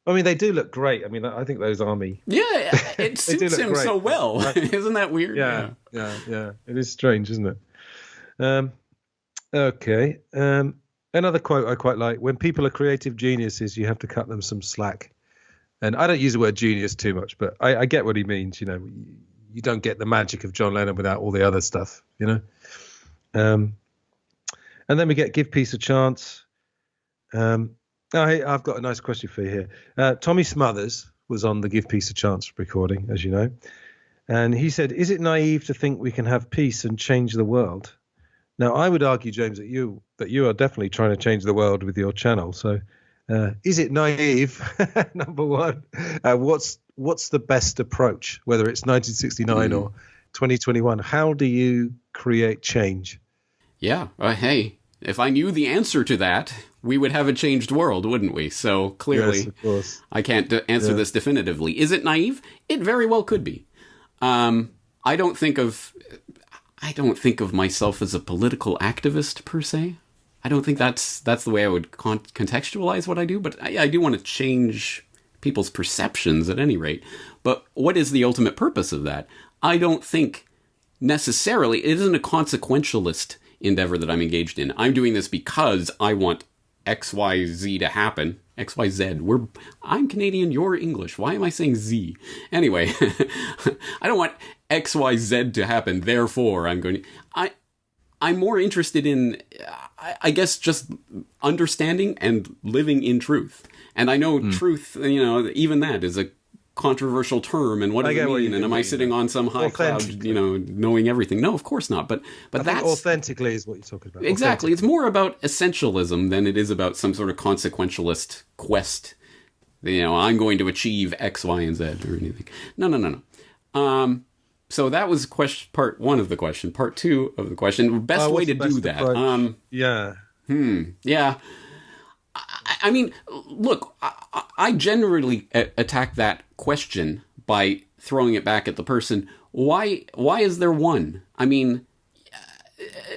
I mean, they do look great. I mean, I think those army. Yeah, it suits him so well. Isn't that weird? Yeah. It is strange, isn't it? Okay. Another quote I quite like: "When people are creative geniuses, you have to cut them some slack." And I don't use the word genius too much, but I get what he means. You don't get the magic of John Lennon without all the other stuff, And then we get give peace a chance. I've got a nice question for you here. Tommy Smothers was on the Give Peace a Chance recording, as you know. And he said, "Is it naive to think we can have peace and change the world?" Now, I would argue, James, that you are definitely trying to change the world with your channel. So is it naive? Number one, what's the best approach, whether it's 1969 or 2021? How do you create change? Yeah. Hey, if I knew the answer to that, we would have a changed world, wouldn't we? So clearly, yes, of course. I can't answer this definitively. Is it naive? It very well could be. I don't think of myself as a political activist per se. I don't think that's the way I would contextualize what I do, but I do want to change people's perceptions at any rate. But what is the ultimate purpose of that? I don't think necessarily, it isn't a consequentialist endeavor that I'm engaged in. I'm doing this because I want XYZ to happen. XYZ. I'm Canadian, you're English. Why am I saying Z? Anyway, I don't want XYZ to happen, therefore I'm more interested in, I guess, just understanding and living in truth. And I know truth, even that is a controversial term. And what does it mean? And am I sitting on some high cloud, knowing everything? No, of course not. But that's authentically is what you're talking about. Exactly. It's more about essentialism than it is about some sort of consequentialist quest. I'm going to achieve X, Y, and Z or anything. No. So that was part one of the question. Part two of the question. Best way to do that. Yeah. I mean, look, I generally attack that question by throwing it back at the person. Why is there one? I mean,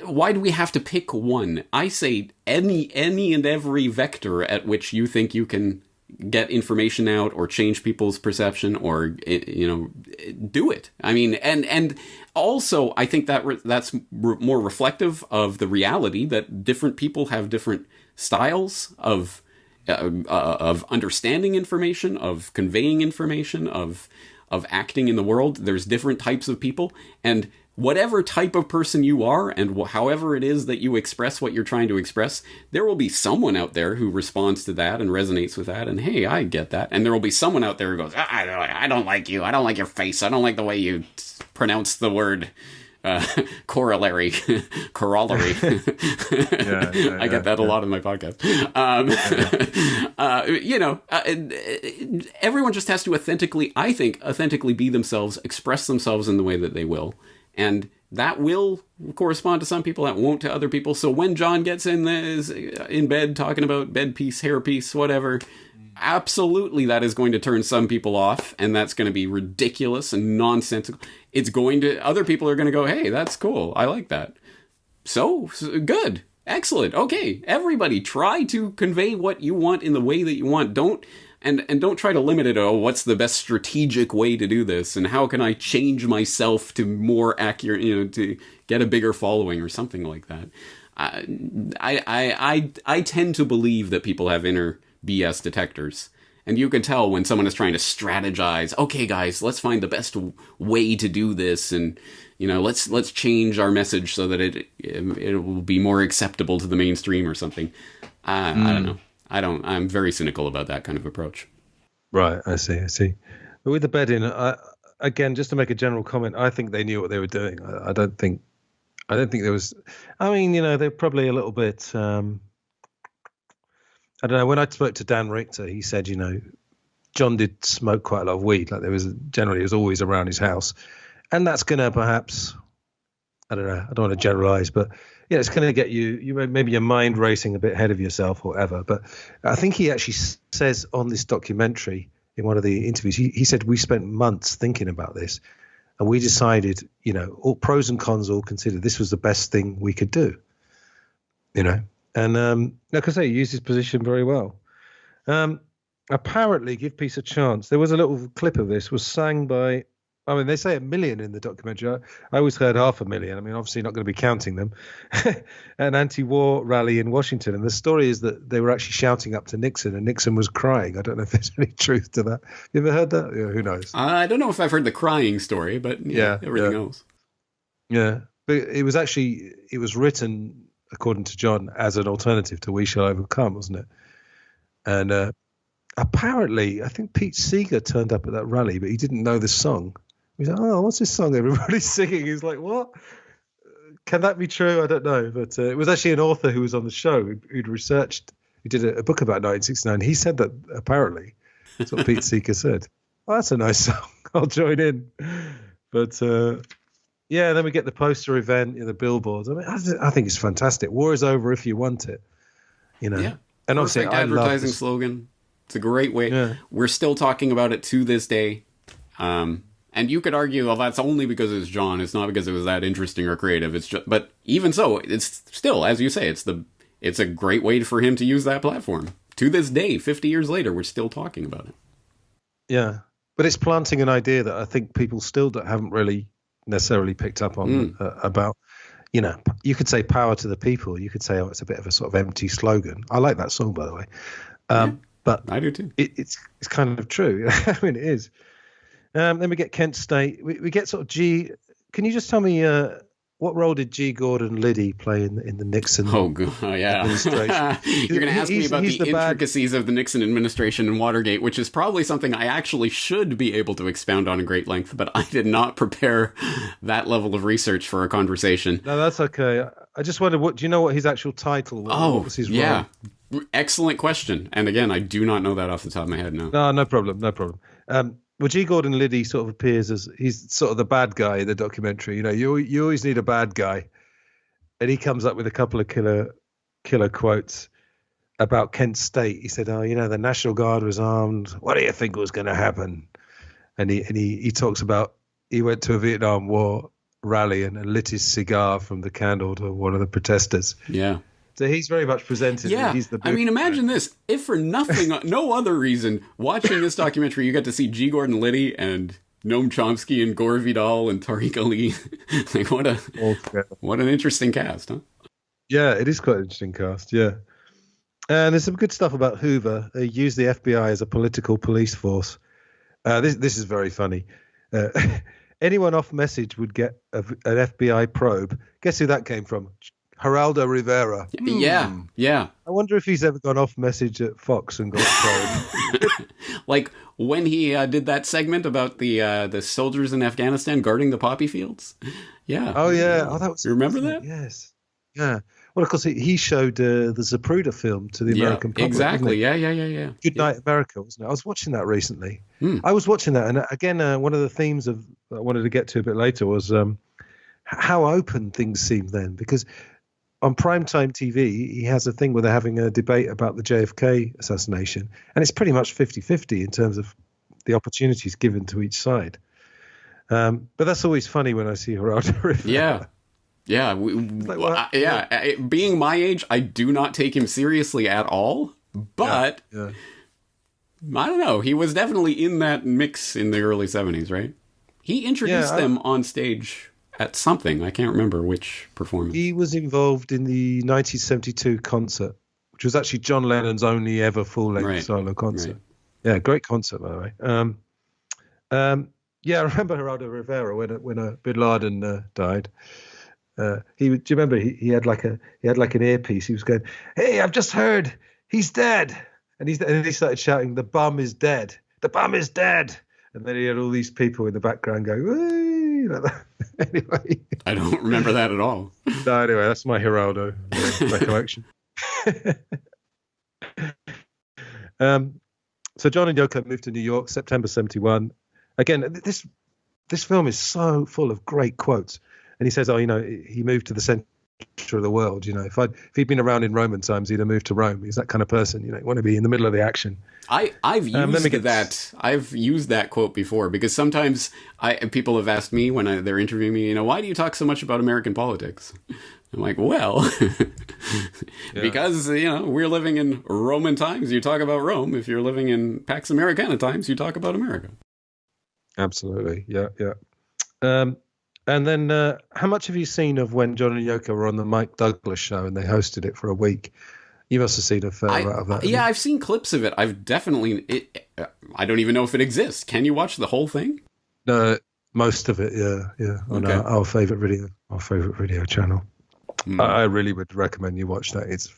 why do we have to pick one? I say any and every vector at which you think you can get information out or change people's perception or, do it. I mean, and also I think that's more reflective of the reality that different people have different styles of understanding information, of conveying information, of of acting in the world. There's different types of people, and whatever type of person you are, and however it is that you express what you're trying to express, there will be someone out there who responds to that and resonates with that, and hey, I get that. And there will be someone out there who goes, I don't like you, I don't like your face, I don't like the way you pronounce the word corollary. I get that a lot in my podcast. Everyone just has to authentically be themselves, express themselves in the way that they will. And that will correspond to some people, that won't to other people. So when John gets in bed talking about bed piece, hair piece, whatever, absolutely that is going to turn some people off, and that's going to be ridiculous and nonsensical. Other people are going to go, hey, that's cool, I like that. So good, excellent, okay, everybody try to convey what you want in the way that you want. Don't try to limit it. Oh, what's the best strategic way to do this? And how can I change myself to more accurate, to get a bigger following or something like that? I tend to believe that people have inner BS detectors. And you can tell when someone is trying to strategize, okay, guys, let's find the best way to do this. And, let's change our message so that it will be more acceptable to the mainstream or something. I don't know. I'm very cynical about that kind of approach. Right, I see. But with the bedding, again, just to make a general comment, I think they knew what they were doing. I don't think there was. I mean, they're probably a little bit. I don't know. When I spoke to Dan Richter, he said, John did smoke quite a lot of weed. Like it was always around his house, and that's gonna perhaps. I don't know. I don't want to generalize, but yeah, it's going to get you maybe your mind racing a bit ahead of yourself or whatever. But I think he actually says on this documentary in one of the interviews, he said, we spent months thinking about this and we decided, all pros and cons all considered, this was the best thing we could do, and like I say, he used his position very well. Apparently, Give Peace a Chance. There was a little clip of this was sang by, they say 1 million in the documentary. I always heard 500,000. I mean, obviously not going to be counting them. An anti-war rally in Washington. And the story is that they were actually shouting up to Nixon and Nixon was crying. I don't know if there's any truth to that. You ever heard that? Yeah, who knows? I don't know if I've heard the crying story, but everything else. Yeah. But it was written, according to John, as an alternative to We Shall Overcome, wasn't it? And apparently, I think Pete Seeger turned up at that rally, but he didn't know this song. He's like, oh, what's this song everybody's singing? He's like, what? Can that be true? I don't know. But it was actually an author who was on the show who'd researched, who did a book about 1969. He said that apparently. That's what Pete Seeger said. Oh, that's a nice song. I'll join in. But then we get the poster event, the billboards. I mean, I think it's fantastic. War is over if you want it. Yeah. And obviously, perfect advertising slogan. It's a great way. Yeah. We're still talking about it to this day. And you could argue, well, that's only because it's John. It's not because it was that interesting or creative. It's just, but even so, it's still, as you say, it's a great way for him to use that platform. To this day, 50 years later, we're still talking about it. Yeah, but it's planting an idea that I think people still haven't really necessarily picked up on about. You could say power to the people. You could say, it's a bit of a sort of empty slogan. I like that song, by the way. But I do too. It's kind of true. I mean, it is. Then we get Kent State. We get sort of G. Can you just tell me what role did G. Gordon Liddy play in the Nixon administration? You're going to ask me about the intricacies of the Nixon administration and Watergate, which is probably something I actually should be able to expound on in great length, but I did not prepare that level of research for a conversation. No, that's okay. I just wondered, do you know what his actual title was? What was his role? Excellent question. And again, I do not know that off the top of my head now. No problem. Well, G. Gordon Liddy sort of appears as he's sort of the bad guy in the documentary. You always need a bad guy, and he comes up with a couple of killer quotes about Kent State. He said, the National Guard was armed. What do you think was going to happen? And he talks about he went to a Vietnam War rally and lit his cigar from the candle to one of the protesters. Yeah. So he's very much presented. Yeah, he's the imagine this. If for nothing, no other reason, watching this documentary, you get to see G. Gordon Liddy and Noam Chomsky and Gore Vidal and Tariq Ali. What an interesting cast, huh? Yeah, it is quite an interesting cast, yeah. And there's some good stuff about Hoover. He used the FBI as a political police force. This is very funny. Uh, anyone off message would get an FBI probe. Guess who that came from? Geraldo Rivera. Yeah. I wonder if he's ever gone off message at Fox and got probed. Like when he did that segment about the soldiers in Afghanistan guarding the poppy fields. Yeah. Oh yeah. Oh, that was. You remember that? Yes. Yeah. Well, of course, he showed the Zapruder film to the American public. Exactly. Yeah. Good Night America, wasn't it? I was watching that recently. I was watching that, and again, one of the themes that I wanted to get to a bit later was how open things seemed then, because on primetime TV, he has a thing where they're having a debate about the JFK assassination, and it's pretty much 50-50 in terms of the opportunities given to each side. But that's always funny when I see Geraldo Rivera. Yeah. Being my age, I do not take him seriously at all. But I don't know. He was definitely in that mix in the early 70s, right? He introduced them on stage at something. I can't remember which performance. He was involved in the 1972 concert, which was actually John Lennon's only ever full-length solo concert. Right. Yeah, great concert, by the way. I remember Geraldo Rivera when Bin Laden died. Do you remember he had like an earpiece? He was going, "Hey, I've just heard he's dead," and he started shouting, "The bum is dead! The bum is dead!" And then he had all these people in the background going, "Wee," like that. Anyway, I don't remember that at all. No, anyway, that's my Geraldo recollection. So John and Yoko moved to New York, September 71. Again, this film is so full of great quotes. And he says, he moved to the center of the world. If he'd been around in Roman times, he'd have moved to Rome. He's that kind of person. You want to be in the middle of the action. I've used that quote before, because sometimes people have asked me when they're interviewing me, why do you talk so much about American politics? I'm like, well, because, we're living in Roman times. You talk about Rome. If you're living in Pax Americana times, you talk about America. Absolutely. Yeah. And then how much have you seen of when John and Yoko were on the Mike Douglas show and they hosted it for a week? You must have seen a fair amount of that. Yeah, I've seen clips of it. I've definitely... I don't even know if it exists. Can you watch the whole thing? No, most of it, yeah. On our favorite video channel. I really would recommend you watch that. It's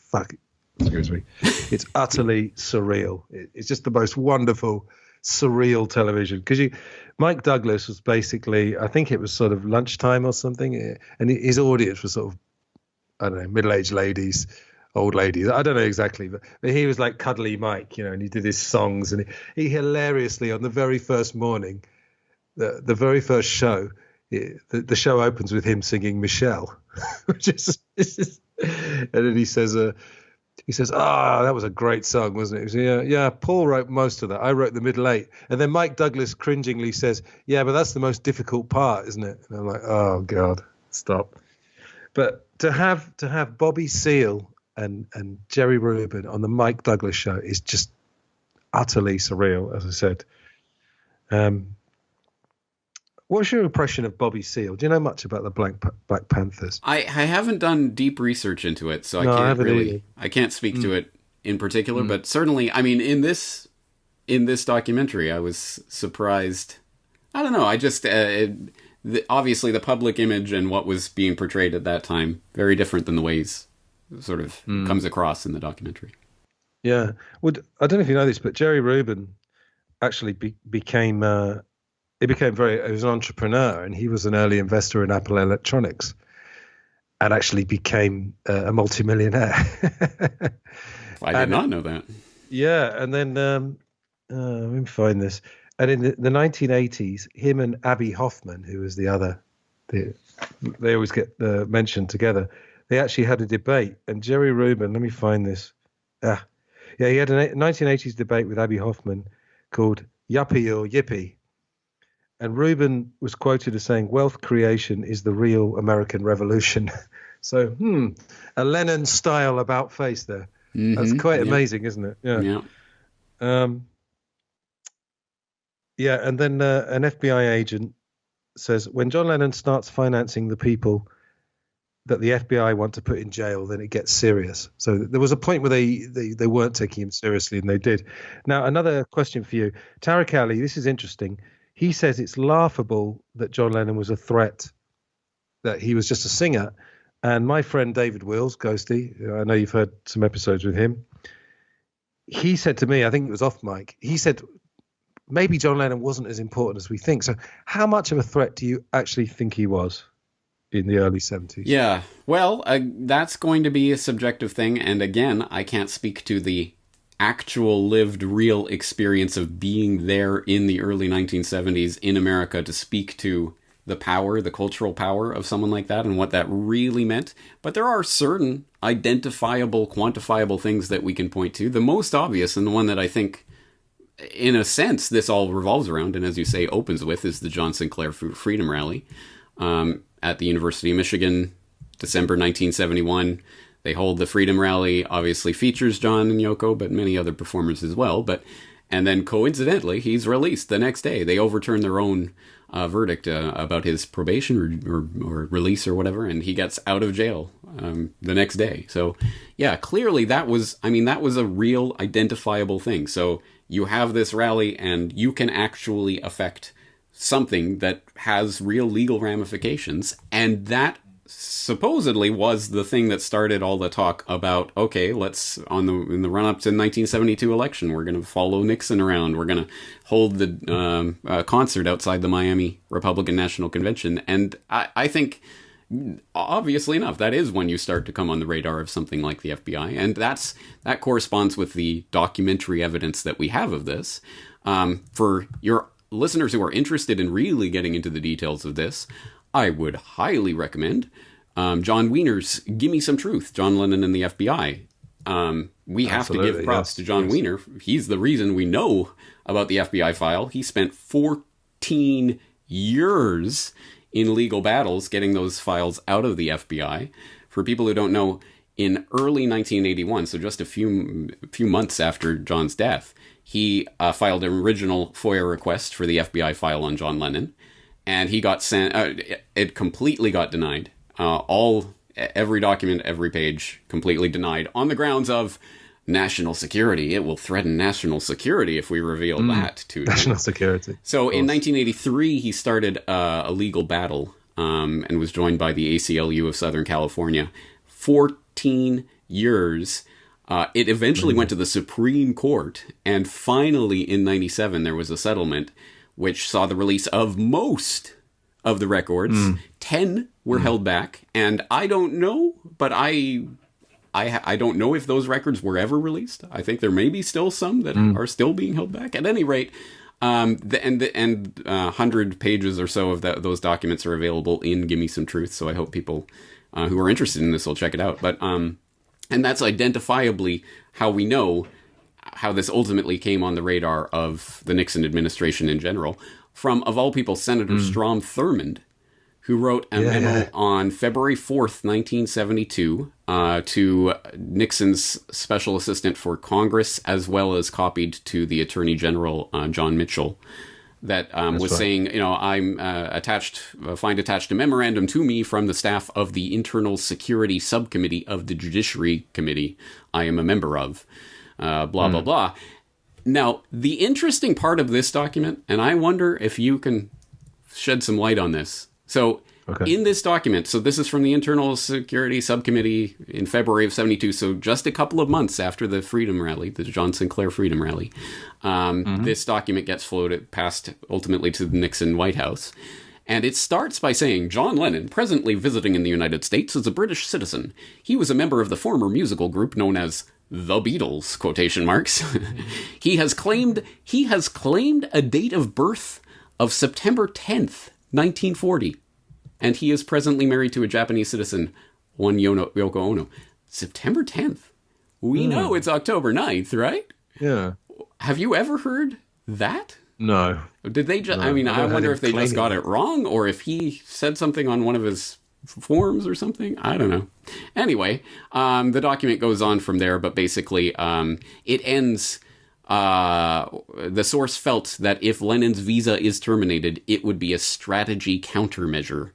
it's utterly surreal. It's just the most wonderful, surreal television, because Mike Douglas was basically, I think it was sort of lunchtime or something, and his audience was sort of, I don't know, middle-aged ladies, old ladies, I don't know exactly, but he was like cuddly Mike, and he did his songs, and he hilariously, on the very first morning, the very first show, the show opens with him singing Michelle, which is and then he says, that was a great song, wasn't it? He said, yeah, Paul wrote most of that. I wrote the middle eight. And then Mike Douglas cringingly says, yeah, but that's the most difficult part, isn't it? And I'm like, oh, God, stop. But to have Bobby Seale and Jerry Rubin on the Mike Douglas show is just utterly surreal, as I said. What's your impression of Bobby Seale? Do you know much about the Black Panthers? I haven't done deep research into it, so I can't speak to it in particular. But certainly, I mean, in this documentary, I was surprised. I don't know. I just obviously the public image and what was being portrayed at that time very different than the ways sort of comes across in the documentary. Yeah. Well, I don't know if you know this, but Jerry Rubin actually became. He was an entrepreneur, and he was an early investor in Apple Electronics, and actually became a multimillionaire. I did not know that. Yeah, and then let me find this. And in the 1980s, him and Abby Hoffman, who was the other, they always get mentioned together. They actually had a debate, and Jerry Rubin. Let me find this. He had a 1980s debate with Abby Hoffman called "Yuppie or Yippie." And Rubin was quoted as saying, "Wealth creation is the real American revolution." So, a Lennon style about face there. That's quite amazing, isn't it? Yeah. And then an FBI agent says, when John Lennon starts financing the people that the FBI want to put in jail, then it gets serious. So there was a point where they weren't taking him seriously, and they did. Now, another question for you. Tarek Ali, this is interesting. He says it's laughable that John Lennon was a threat, that he was just a singer. And my friend David Wills, Ghosty, I know you've heard some episodes with him, he said to me, I think it was off mic, he said, maybe John Lennon wasn't as important as we think. So how much of a threat do you actually think he was in the early 70s? Yeah, well, that's going to be a subjective thing. And again, I can't speak to the actual lived real experience of being there in the early 1970s in America to speak to the power, the cultural power of someone like that and what that really meant. But there are certain identifiable, quantifiable things that we can point to. The most obvious, and the one that I think, in a sense, this all revolves around, and as you say, opens with, is the John Sinclair Freedom Rally at the University of Michigan, December 1971. They hold the Freedom Rally, obviously features John and Yoko, but many other performers as well. And then coincidentally, he's released the next day. They overturn their own verdict about his probation or release or whatever, and he gets out of jail the next day. So, yeah, clearly that was a real identifiable thing. So you have this rally, and you can actually affect something that has real legal ramifications, and that supposedly was the thing that started all the talk about, okay, in the run-up to the 1972 election, we're going to follow Nixon around, we're going to hold the concert outside the Miami Republican National Convention. And I think, obviously enough, that is when you start to come on the radar of something like the FBI, and that corresponds with the documentary evidence that we have of this. For your listeners who are interested in really getting into the details of this, I would highly recommend Jon Weiner's Gimme Some Truth, John Lennon and the FBI. We have to give props to Jon Weiner. He's the reason we know about the FBI file. He spent 14 years in legal battles getting those files out of the FBI. For people who don't know, in early 1981, so just a few months after John's death, he filed an original FOIA request for the FBI file on John Lennon. And he got sent. It completely got denied. Every document, every page, completely denied on the grounds of national security. It will threaten national security if we reveal that to national security. So in 1983, he started a legal battle and was joined by the ACLU of Southern California. 14 years. It eventually went to the Supreme Court, and finally in 97 there was a settlement which saw the release of most of the records. 10 were held back, and I don't know, but I don't know if those records were ever released. I think there may be still some that are still being held back. At any rate, 100 pages or so of those documents are available in Gimme Some Truth, so I hope people who are interested in this will check it out. But and that's identifiably how we know how this ultimately came on the radar of the Nixon administration in general, from, of all people, Senator Strom Thurmond, who wrote a memo on February 4th, 1972, to Nixon's special assistant for Congress, as well as copied to the Attorney General, John Mitchell, that was saying, I'm find attached a memorandum to me from the staff of the Internal Security Subcommittee of the Judiciary Committee I am a member of. Blah, blah, blah. Now, the interesting part of this document, and I wonder if you can shed some light on this. So, in this document, so this is from the Internal Security Subcommittee in February of 72, so just a couple of months after the Freedom Rally, the John Sinclair Freedom Rally, this document gets floated past, ultimately, to the Nixon White House. And it starts by saying, John Lennon, presently visiting in the United States, is a British citizen. He was a member of the former musical group known as the Beatles, quotation marks. He has claimed a date of birth of September 10th, 1940. And he is presently married to a Japanese citizen, one Yoko Ono. September 10th. We know it's October 9th, right? Yeah. Have you ever heard that? No. Did they just, I wonder if they just got it wrong, or if he said something on one of his forms or something. I don't know. Anyway, the document goes on from there, but basically it ends. The source felt that if Lennon's visa is terminated, it would be a strategy countermeasure.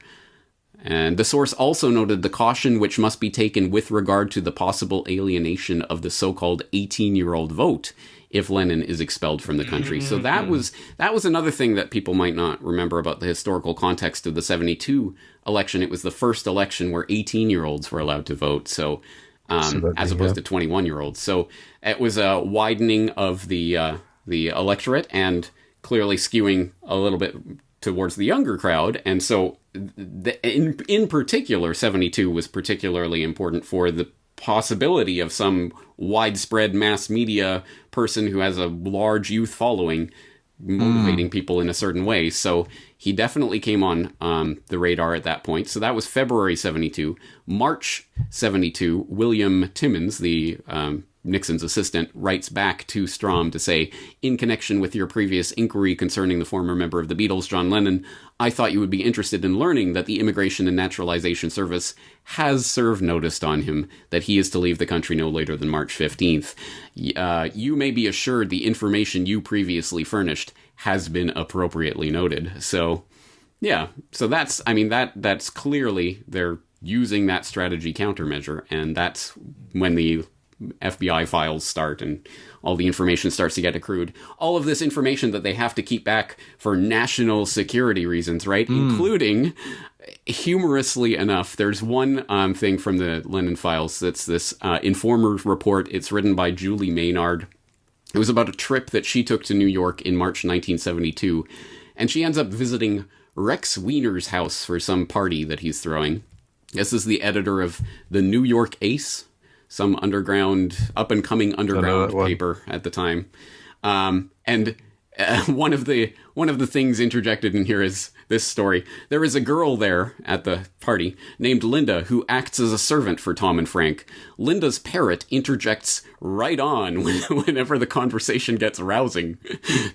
And the source also noted the caution which must be taken with regard to the possible alienation of the so-called 18-year-old vote if Lenin is expelled from the country. So that was another thing that people might not remember about the historical context of the 72 election. It was the first election where 18-year-olds were allowed to vote, so as opposed to 21-year-olds. So it was a widening of the electorate and clearly skewing a little bit towards the younger crowd. And so in particular, 72 was particularly important for the possibility of some widespread mass media person who has a large youth following motivating people in a certain way. So he definitely came on the radar at that point. So that was February 72. March 72, William Timmons, the Nixon's assistant, writes back to Strom to say, in connection with your previous inquiry concerning the former member of the Beatles, John Lennon, I thought you would be interested in learning that the Immigration and Naturalization Service has served notice on him that he is to leave the country no later than March 15th. You may be assured the information you previously furnished has been appropriately noted. So, yeah, so that's clearly they're using that strategy countermeasure, and that's when the FBI files start and all the information starts to get accrued. All of this information that they have to keep back for national security reasons, right? Including, humorously enough, there's one thing from the Lennon files that's this informer report. It's written by Julie Maynard. It was about a trip that she took to New York in March 1972, and she ends up visiting Rex Weiner's house for some party that he's throwing. This is the editor of the New York Ace, some up-and-coming underground paper at the time. And one of the things interjected in here is this story. There is a girl there at the party named Linda who acts as a servant for Tom and Frank. Linda's parrot interjects right on whenever the conversation gets rousing.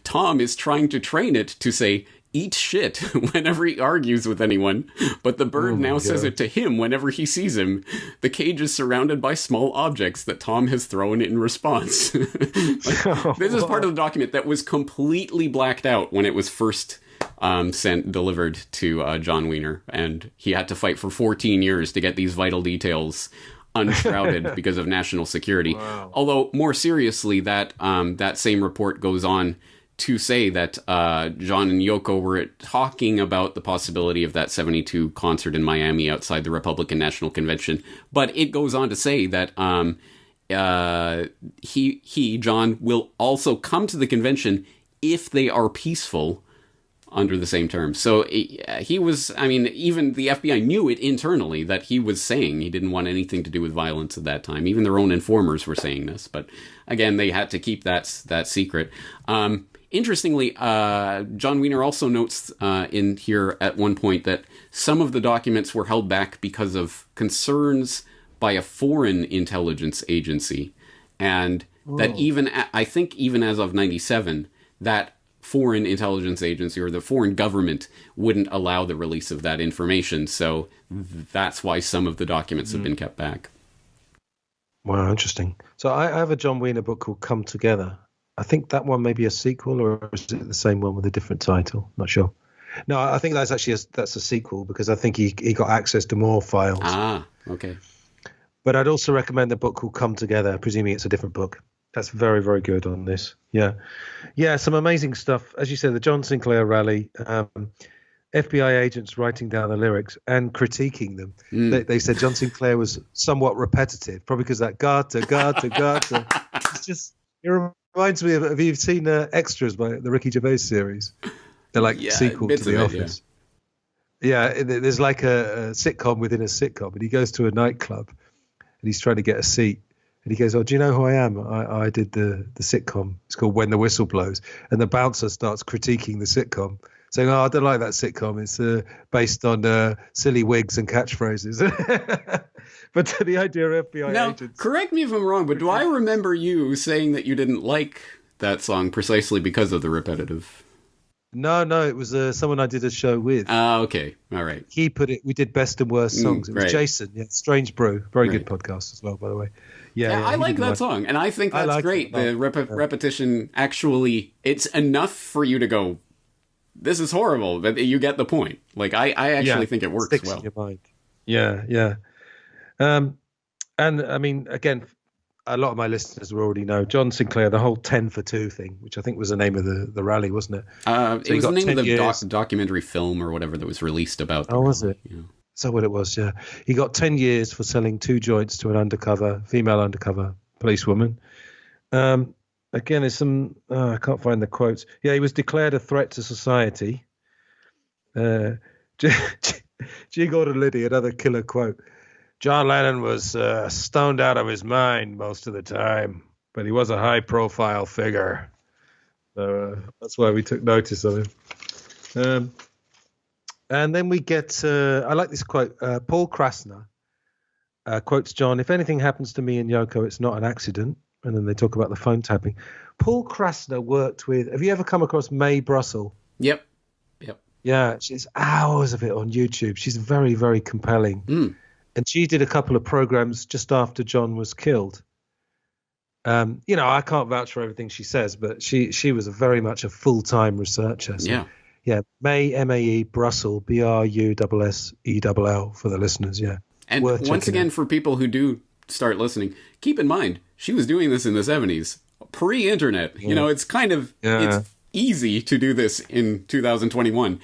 Tom is trying to train it to say, eat shit whenever he argues with anyone, but the bird now says it to him whenever he sees him. The cage is surrounded by small objects that Tom has thrown in response. This is part of the document that was completely blacked out when it was first delivered to Jon Weiner, and he had to fight for 14 years to get these vital details unshrouded because of national security. Wow. Although, more seriously, that same report goes on to say that John and Yoko were talking about the possibility of that 72 concert in Miami outside the Republican National Convention. But it goes on to say that John, will also come to the convention if they are peaceful under the same terms. So he was, even the FBI knew it internally that he was saying he didn't want anything to do with violence at that time. Even their own informers were saying this. But again, they had to keep that secret. Interestingly, Jon Weiner also notes in here at one point that some of the documents were held back because of concerns by a foreign intelligence agency. And that even as of 97, that foreign intelligence agency or the foreign government wouldn't allow the release of that information. So that's why some of the documents have been kept back. Wow, interesting. So I have a Jon Weiner book called Come Together. I think that one may be a sequel, or is it the same one with a different title? Not sure. No, I think that's actually that's a sequel, because I think he got access to more files. Ah, okay. But I'd also recommend the book called Come Together, presuming it's a different book. That's very, very good on this. Yeah. Yeah, some amazing stuff. As you said, the John Sinclair rally, FBI agents writing down the lyrics and critiquing them. They said John Sinclair was somewhat repetitive, probably because that gata. It's just, it reminds me of you've seen Extras by the Ricky Gervais series. They're like sequel to The Office. Yeah, there's like a sitcom within a sitcom, and he goes to a nightclub and he's trying to get a seat. And he goes, "Oh, do you know who I am? I did the sitcom. It's called When the Whistle Blows." And the bouncer starts critiquing the sitcom, saying, "Oh, I don't like that sitcom. It's based on silly wigs and catchphrases." But to the idea of FBI agents. Correct me if I'm wrong, but do I remember you saying that you didn't like that song precisely because of the repetitive? No, it was someone I did a show with. Okay. All right. He put it, we did best and worst songs. It was Jason. Yeah, Strange Brew. Very good podcast as well, by the way. Yeah, I like that song, and I think that's great. The repetition, actually, it's enough for you to go, this is horrible, but you get the point. Like, I actually think it works sticks well. in your mind. Yeah. And I mean, again, a lot of my listeners will already know John Sinclair, the whole 10 for 2 thing, which I think was the name of the rally, wasn't it? It was the name of the documentary film or whatever that was released about the rally. Was it? Yeah. So what it was, yeah. He got 10 years for selling 2 joints to an female undercover policewoman. Again, there's some, I can't find the quotes. Yeah, he was declared a threat to society. G. Gordon Liddy, another killer quote. John Lennon was stoned out of his mind most of the time, but he was a high-profile figure. So that's why we took notice of him. And then we get, I like this quote, Paul Krasner quotes John, "If anything happens to me and Yoko, it's not an accident." And then they talk about the phone tapping. Paul Krasner worked with, have you ever come across Mae Brussell? Yep. Yeah, she's hours of it on YouTube. She's very, very compelling. And she did a couple of programs just after John was killed. I can't vouch for everything she says, but she was very much a full-time researcher. So, yeah. Mae, M-A-E, Brussell, B-R-U-S-S-E-L-L for the listeners, yeah. And once again, for people who do start listening, keep in mind, she was doing this in the 70s, pre-internet. Yeah. It's kind of, it's easy to do this in 2021.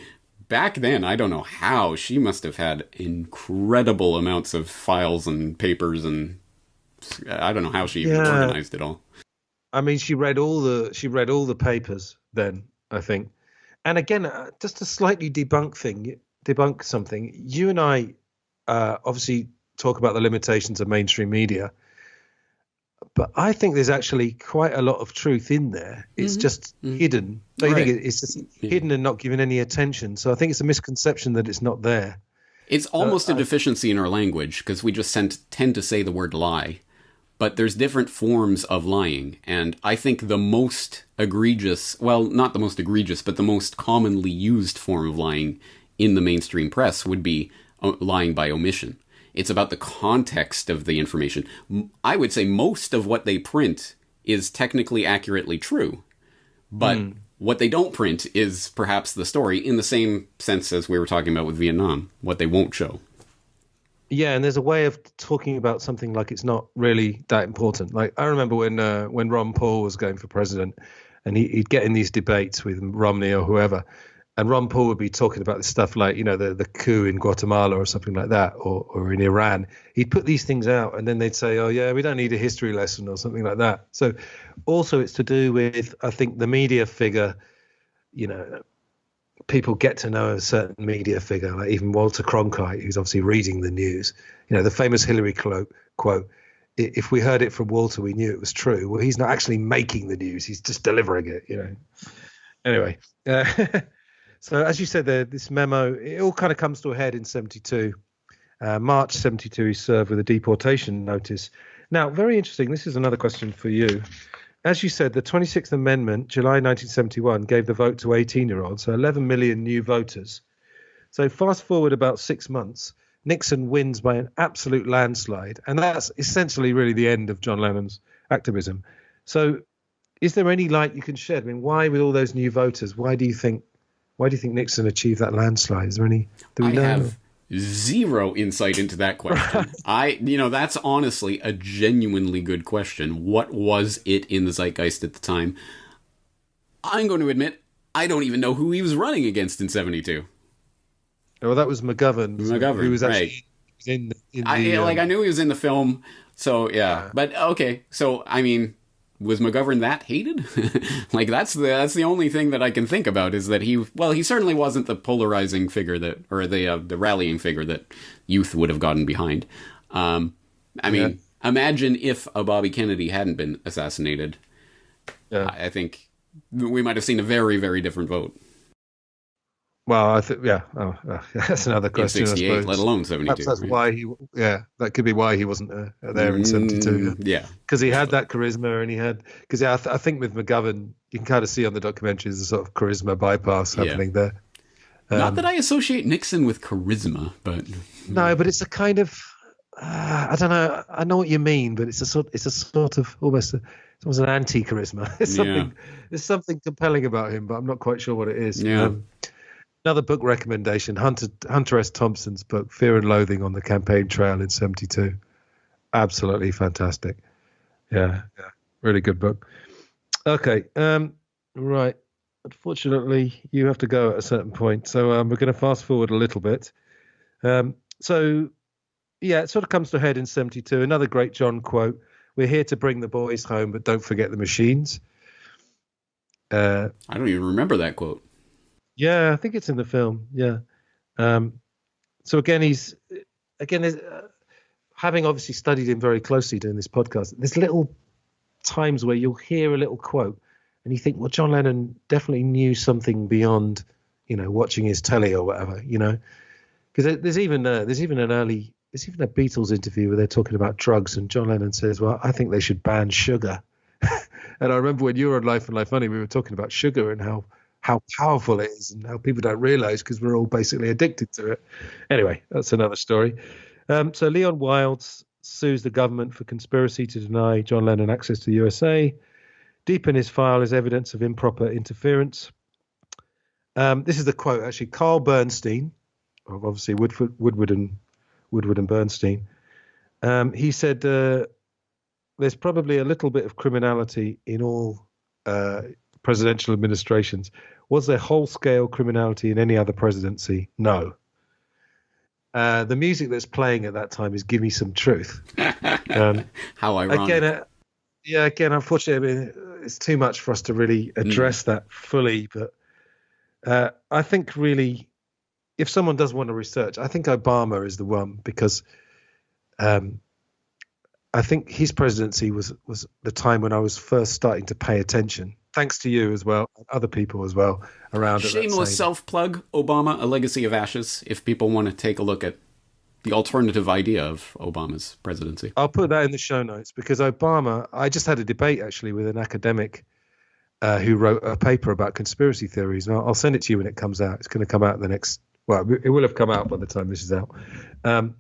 Back then, I don't know how, she must have had incredible amounts of files and papers, and I don't know how she even organized it all. I mean, she read all the papers then, I think. And again, just to slightly debunk something, you and I obviously talk about the limitations of mainstream media, but I think there's actually quite a lot of truth in there. It's just hidden. Don't you think it's just hidden and not given any attention? So I think it's a misconception that it's not there. It's almost a deficiency in our language, because we just tend to say the word lie. But there's different forms of lying. And I think the most egregious, well, not the most egregious, but the most commonly used form of lying in the mainstream press would be lying by omission. It's about the context of the information. I would say most of what they print is technically accurately true. But what they don't print is perhaps the story, in the same sense as we were talking about with Vietnam, what they won't show. Yeah, and there's a way of talking about something like it's not really that important. Like, I remember when Ron Paul was going for president, and he'd get in these debates with Romney or whoever, and Ron Paul would be talking about this stuff like, the coup in Guatemala or something like that, or in Iran. He'd put these things out, and then they'd say, oh, yeah, we don't need a history lesson or something like that. So also it's to do with, I think, the media figure, people get to know a certain media figure, like even Walter Cronkite, who's obviously reading the news. The famous Hillary quote, if we heard it from Walter, we knew it was true. Well, he's not actually making the news. He's just delivering it, Anyway. So as you said there, this memo, it all kind of comes to a head in 72. March 72, he served with a deportation notice. Now, very interesting. This is another question for you. As you said, the 26th Amendment, July 1971, gave the vote to 18-year-olds, so 11 million new voters. So fast forward about 6 months, Nixon wins by an absolute landslide, and that's essentially really the end of John Lennon's activism. So is there any light you can shed? I mean, why with all those new voters, why do you think Nixon achieved that landslide? Is there any, do we know? I have zero insight into that question. That's honestly a genuinely good question. What was it in the zeitgeist at the time? I'm going to admit, I don't even know who he was running against in 72. Well, that was McGovern. Who was actually in I knew he was in the film, so yeah. But okay, so I mean, was McGovern that hated? That's the only thing that I can think about, is that he certainly wasn't the polarizing figure the rallying figure that youth would have gotten behind. Imagine if a Bobby Kennedy hadn't been assassinated. Yeah. I think we might have seen a very, very different vote. Well, I think, that's another question. In 68, let alone 72. Perhaps that's why that could be why he wasn't there in 72. Yeah. Because he had that charisma, and I think with McGovern, you can kind of see on the documentaries the sort of charisma bypass happening there. Not that I associate Nixon with charisma, but... No, but it's a kind of, I don't know, I know what you mean, but it's a sort of almost an anti-charisma. There's something compelling about him, but I'm not quite sure what it is. Yeah. Another book recommendation: Hunter S. Thompson's book "Fear and Loathing on the Campaign Trail in '72." Absolutely fantastic. Yeah, really good book. Okay, right. Unfortunately, you have to go at a certain point, so we're going to fast forward a little bit. So, yeah, it sort of comes to a head in '72. Another great John quote: "We're here to bring the boys home, but don't forget the machines." I don't even remember that quote. Yeah, I think it's in the film. Yeah. So again, having obviously studied him very closely doing this podcast, there's little times where you'll hear a little quote and you think, well, John Lennon definitely knew something beyond, watching his telly or whatever, because there's even a Beatles interview where they're talking about drugs and John Lennon says, well, I think they should ban sugar. And I remember when you were on Life and Life Funny, we were talking about sugar and how powerful it is and how people don't realize because we're all basically addicted to it. Anyway, that's another story. So Leon Wildes sues the government for conspiracy to deny John Lennon access to the USA. Deep in his file is evidence of improper interference. This is the quote, actually. Carl Bernstein, of obviously Woodward and Bernstein, he said, there's probably a little bit of criminality in all presidential administrations. Was there whole-scale criminality in any other presidency? No. The music that's playing at that time is "Give Me Some Truth." How ironic. Again, unfortunately, I mean, it's too much for us to really address that fully. But I think really, if someone does want to research, I think Obama is the one because I think his presidency was the time when I was first starting to pay attention. Thanks to you as well, other people as well around. Shameless self-plug, Obama, A Legacy of Ashes, if people want to take a look at the alternative idea of Obama's presidency. I'll put that in the show notes because Obama, I just had a debate actually with an academic who wrote a paper about conspiracy theories. And I'll send it to you when it comes out. It's going to come out it will have come out by the time this is out. And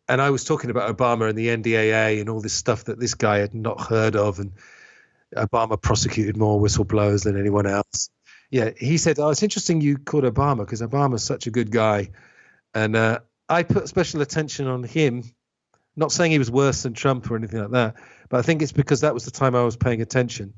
I was talking about Obama and the NDAA and all this stuff that this guy had not heard of, and Obama prosecuted more whistleblowers than anyone else. Yeah, he said, "Oh, it's interesting you called Obama because Obama's such a good guy." And I put special attention on him, not saying he was worse than Trump or anything like that, but I think it's because that was the time I was paying attention.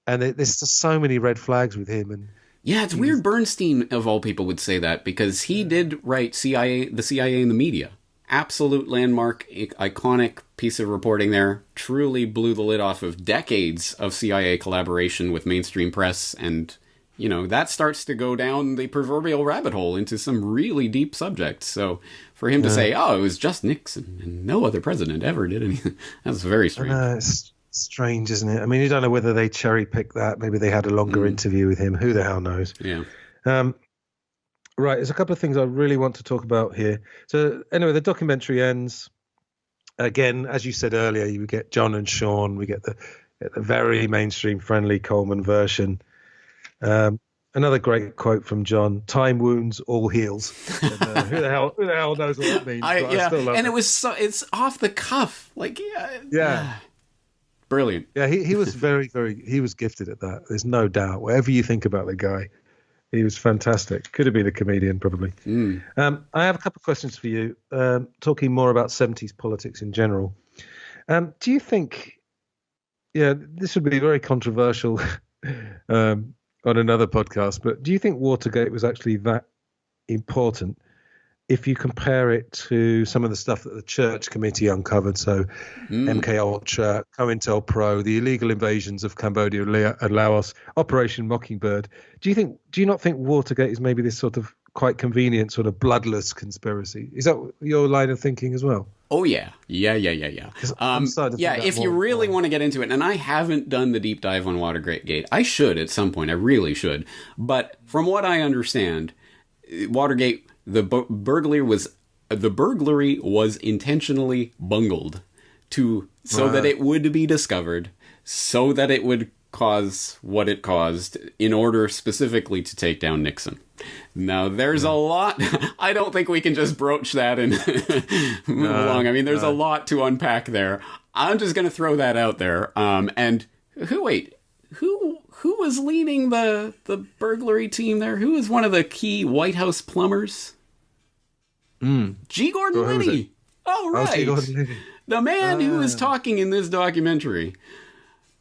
And there's just so many red flags with him. And yeah, it's weird Bernstein, of all people, would say that because he did write the CIA and the media. Absolute landmark, iconic piece of reporting there. Truly blew the lid off of decades of CIA collaboration with mainstream press. And, that starts to go down the proverbial rabbit hole into some really deep subjects. So for him to say, oh, it was just Nixon and no other president ever did anything, that's very strange. It's strange, isn't it? I mean, you don't know whether they cherry picked that. Maybe they had a longer interview with him. Who the hell knows? Yeah. Right, there's a couple of things I really want to talk about here. So anyway, the documentary ends. Again, as you said earlier, you get John and Sean. We get the very mainstream friendly Coleman version. Another great quote from John: "Time wounds, all heals." And, who the hell knows what that means? I still love it. It's off the cuff. Brilliant. Yeah, he was he was gifted at that. There's no doubt. Whatever you think about the guy, he was fantastic. Could have been a comedian, probably. I have a couple of questions for you, talking more about 70s politics in general. Do you think, this would be very controversial on another podcast, but do you think Watergate was actually that important if you compare it to some of the stuff that the Church Committee uncovered? So MK Ultra, COINTELPRO, the illegal invasions of Cambodia and Laos, Operation Mockingbird. Do you not think Watergate is maybe this sort of quite convenient sort of bloodless conspiracy? Is that your line of thinking as well? Oh, yeah. Yeah. If you really want to get into it, and I haven't done the deep dive on Watergate. I should at some point. I really should. But from what I understand, Watergate, the burglary was intentionally bungled so that it would be discovered, so that it would cause what it caused in order specifically to take down Nixon. Now, there's a lot. I don't think we can just broach that and move along. I mean, there's a lot to unpack there. I'm just going to throw that out there. And who who was leading the burglary team there? Who was one of the key White House plumbers? G. Gordon Liddy. Oh, right. G. Gordon Liddy. The man who was talking in this documentary.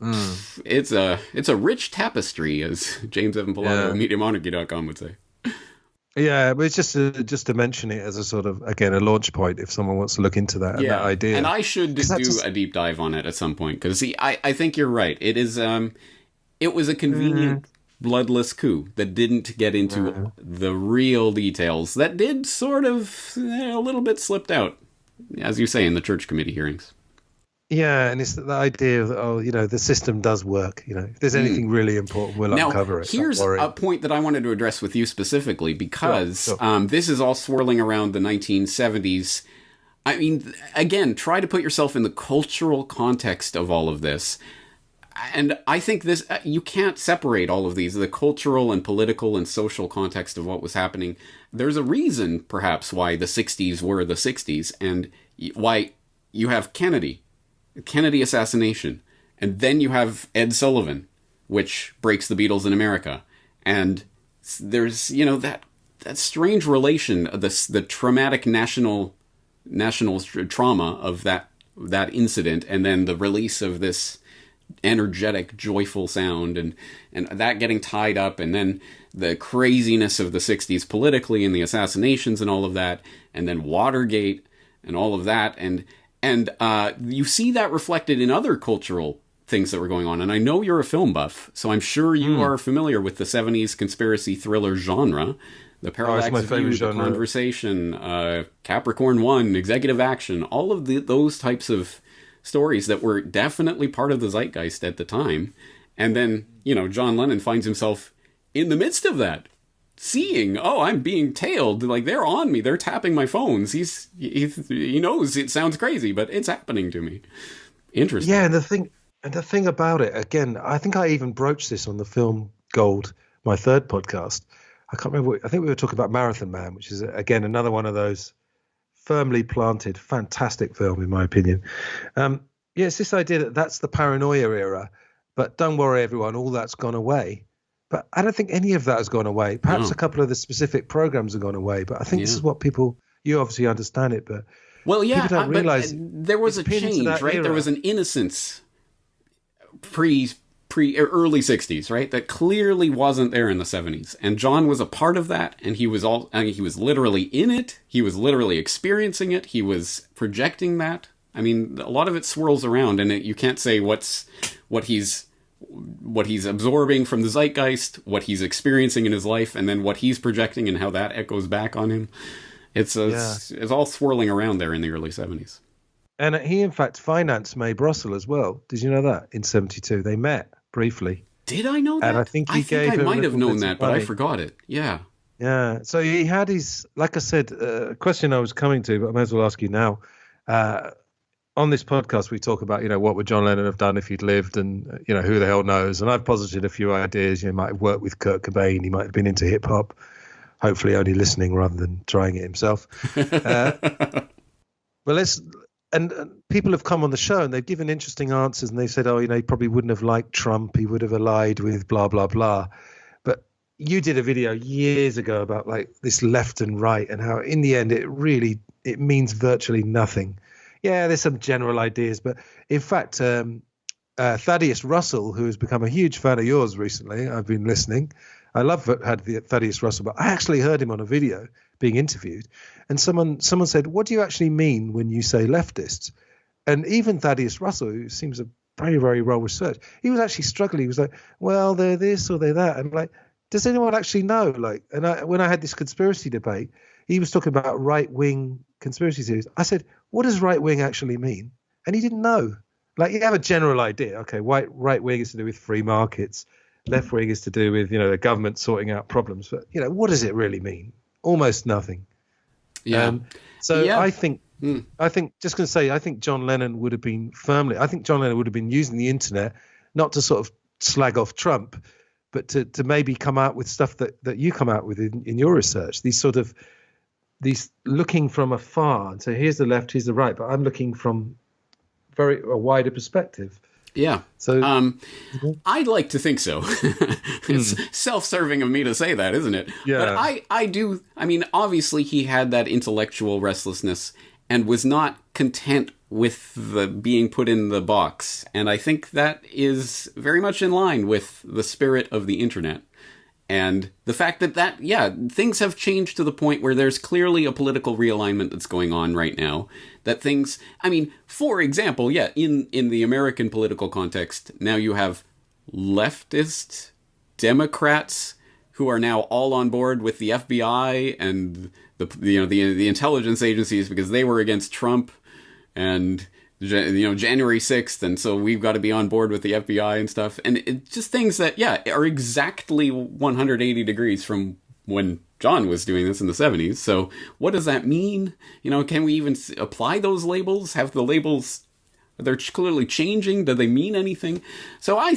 It's a rich tapestry, as James Evan Pilato of MediaMonarchy.com would say. Yeah, but it's just to mention it as a sort of, again, a launch point if someone wants to look into that, and that idea. And I should do a deep dive on it at some point, because I think you're right. It is it was a convenient bloodless coup that didn't get into the real details that did sort of a little bit slipped out, as you say, in the church committee hearings. Yeah, and it's the idea of, the system does work. If there's anything really important, we'll uncover it. Here's a point that I wanted to address with you specifically, because this is all swirling around the 1970s. I mean, again, try to put yourself in the cultural context of all of this. And I think this, you can't separate all of these, the cultural and political and social context of what was happening. There's a reason, perhaps, why the 60s were the 60s, and why you have Kennedy assassination, and then you have Ed Sullivan, which breaks the Beatles in America, and there's that strange relation, the traumatic national trauma of that incident, and then the release of this energetic, joyful sound, and that getting tied up, and then the craziness of the 60s politically and the assassinations and all of that, and then Watergate and all of that, and you see that reflected in other cultural things that were going on. And I know you're a film buff, so I'm sure you are familiar with the 70s conspiracy thriller genre. The Parallax View, The Conversation, Capricorn 1, Executive Action, all of those types of stories that were definitely part of the zeitgeist at the time. And then, John Lennon finds himself in the midst of that, seeing, I'm being tailed, like they're on me, they're tapping my phones. He knows it sounds crazy, but it's happening to me. Interesting. Yeah, and the thing about it, again, I think I even broached this on the Film Gold, my third podcast. I can't remember. I think we were talking about Marathon Man, which is again another one of those firmly planted, fantastic film in my opinion. It's this idea that that's the paranoia era, but don't worry, everyone, all that's gone away. But I don't think any of that has gone away. Perhaps a couple of the specific programs have gone away. But I think this is what you obviously understand it, but people don't realize there was a change, right? Era. There was an innocence early 60s, right? That clearly wasn't there in the 70s. And John was a part of that, and he was literally in it. He was literally experiencing it. He was projecting that. I mean, a lot of it swirls around, and you can't say what he's absorbing from the zeitgeist, what he's experiencing in his life, and then what he's projecting and how that echoes back on him. It's all swirling around there in the early 70s. And he, in fact, financed Mae Brussell as well. Did you know that? In 72, they met briefly. Did I know that? And I think I might have known that, but I forgot it. Yeah. Yeah. So he had his, like I said, a question I was coming to, but I may as well ask you now. On this podcast, we talk about, what would John Lennon have done if he'd lived, and, who the hell knows. And I've posited a few ideas. He might have worked with Kurt Cobain. He might have been into hip hop, hopefully only listening rather than trying it himself. And people have come on the show and they've given interesting answers, and they said, he probably wouldn't have liked Trump. He would have allied with blah, blah, blah. But you did a video years ago about like this left and right, and how in the end, it means virtually nothing. Yeah, there's some general ideas, but in fact, Thaddeus Russell, who has become a huge fan of yours recently, I've been listening. I love Thaddeus Russell, but I actually heard him on a video being interviewed, and someone said, "What do you actually mean when you say leftists?" And even Thaddeus Russell, who seems a very, very well researched, he was actually struggling. He was like, "Well, they're this or they're that," and like, does anyone actually know? Like, and when I had this conspiracy debate, he was talking about right-wing conspiracy theories. I said, what does right-wing actually mean? And he didn't know. Like, you have a general idea. Okay, right-wing is to do with free markets. Left-wing is to do with, the government sorting out problems. But, what does it really mean? Almost nothing. Yeah. I think John Lennon would have been using the internet, not to sort of slag off Trump, but to maybe come out with stuff that you come out with in your research. These looking from afar and say, here's the left, here's the right, but I'm looking from a wider perspective. Yeah. So I'd like to think so. It's self-serving of me to say that, isn't it? Yeah. But I do. I mean, obviously he had that intellectual restlessness and was not content with the being put in the box. And I think that is very much in line with the spirit of the internet. And the fact that things have changed to the point where there's clearly a political realignment that's going on right now. That things, I mean, for example, in the American political context, now you have leftist Democrats who are now all on board with the FBI and the intelligence agencies because they were against Trump and January 6th, and so we've got to be on board with the FBI and stuff. And it's just things that, are exactly 180 degrees from when John was doing this in the 70s. So what does that mean? Can we even apply those labels? Have the labels, they're clearly changing? Do they mean anything? So I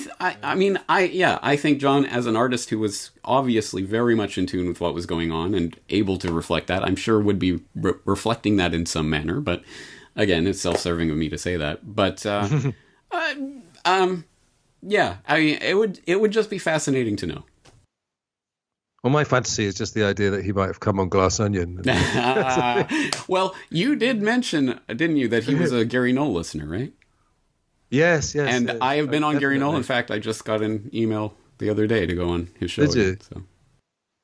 think John, as an artist who was obviously very much in tune with what was going on and able to reflect that, I'm sure would be reflecting that in some manner, but again, it's self-serving of me to say that, but I mean, it would just be fascinating to know. Well, my fantasy is just the idea that he might have come on Glass Onion. Well, you did mention, didn't you, that he was a Gary Knoll listener, right? Yes. And I have been on Gary Knoll. In fact, I just got an email the other day to go on his show. Did you? So.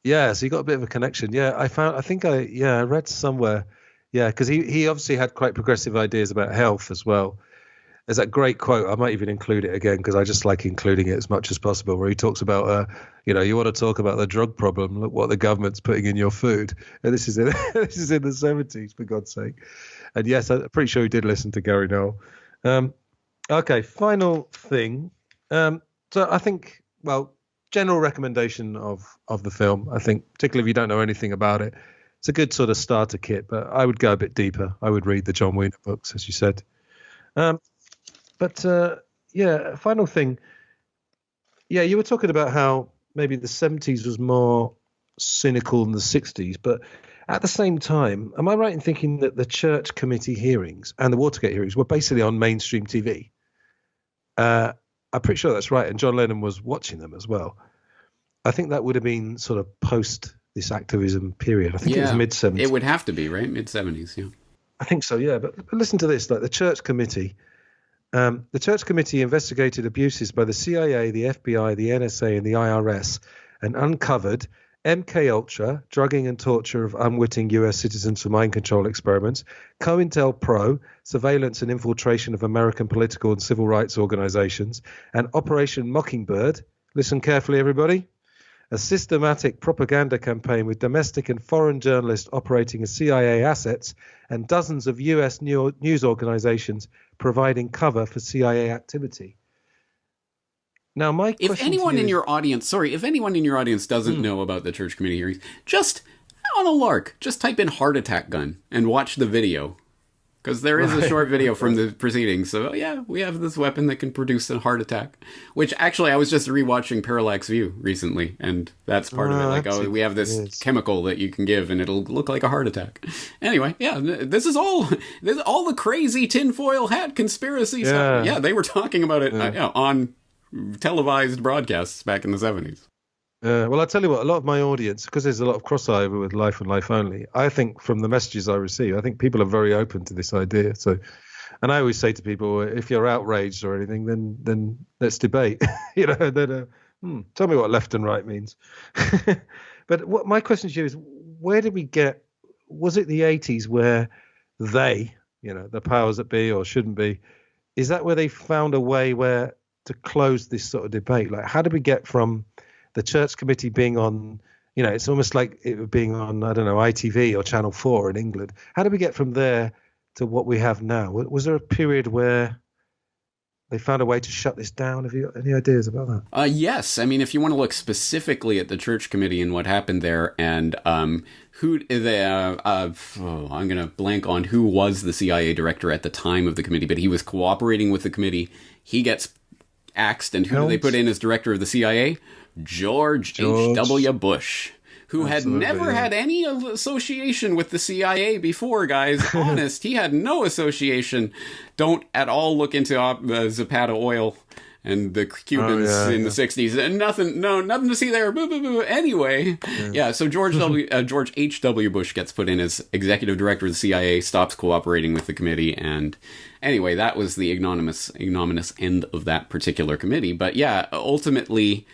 Yeah, so you got a bit of a connection. Yeah, I read somewhere. Yeah, because he obviously had quite progressive ideas about health as well. There's that great quote. I might even include it again because I just like including it as much as possible. Where he talks about, you want to talk about the drug problem. Look what the government's putting in your food. And this is in the 70s, for God's sake. And yes, I'm pretty sure he did listen to Gary Knoll. Okay, final thing. So I think, general recommendation of the film. I think, particularly if you don't know anything about it, it's a good sort of starter kit, but I would go a bit deeper. I would read the Jon Weiner books, as you said. Final thing. Yeah, you were talking about how maybe the 70s was more cynical than the 60s, but at the same time, am I right in thinking that the Church Committee hearings and the Watergate hearings were basically on mainstream TV? I'm pretty sure that's right, and John Lennon was watching them as well. I think that would have been sort of post this activism period. I think it was mid-70s. It would have to be, right? Mid-70s, yeah. I think so, yeah. But listen to this, like the Church Committee. The Church Committee investigated abuses by the CIA, the FBI, the NSA, and the IRS, and uncovered MK Ultra, drugging and torture of unwitting US citizens for mind control experiments, COINTELPRO, surveillance and infiltration of American political and civil rights organizations, and Operation Mockingbird. Listen carefully, everybody. A systematic propaganda campaign with domestic and foreign journalists operating as CIA assets and dozens of US news organizations providing cover for CIA activity. Now, my question if anyone in your audience doesn't know about the Church Committee hearings, just on a lark, just type in heart attack gun and watch the video. Because there is a short video from the proceedings. So, we have this weapon that can produce a heart attack. Which, actually, I was just rewatching Parallax View recently. And that's part of it. We have this chemical that you can give, and it'll look like a heart attack. Anyway, this is all the crazy tinfoil hat conspiracy stuff. Yeah, they were talking about it on televised broadcasts back in the 70s. Well, I'll tell you what, a lot of my audience, because there's a lot of crossover with Life and Life Only, I think from the messages I receive, I think people are very open to this idea. So, and I always say to people, if you're outraged or anything, then let's debate. Tell me what left and right means. But what my question to you is, where did we get, was it the 80s where they, the powers that be or shouldn't be, is that where they found a way to close this sort of debate? Like, how did we get from the Church Committee being on, it's almost like it being on, I don't know, ITV or Channel 4 in England. How did we get from there to what we have now? Was there a period where they found a way to shut this down? Have you got any ideas about that? Yes. I mean, if you want to look specifically at the Church Committee and what happened there, and I'm going to blank on who was the CIA director at the time of the committee, but he was cooperating with the committee. He gets axed, and who do they put in as director of the CIA? George H.W. Bush, who had never had any association with the CIA before, guys. Honest, he had no association. Don't at all look into Zapata oil and the Cubans in the 60s. And nothing to see there. Boo, boo, boo. Anyway, so George H.W. Bush gets put in as executive director of the CIA, stops cooperating with the committee, and anyway, that was the ignominious end of that particular committee. But yeah, ultimately,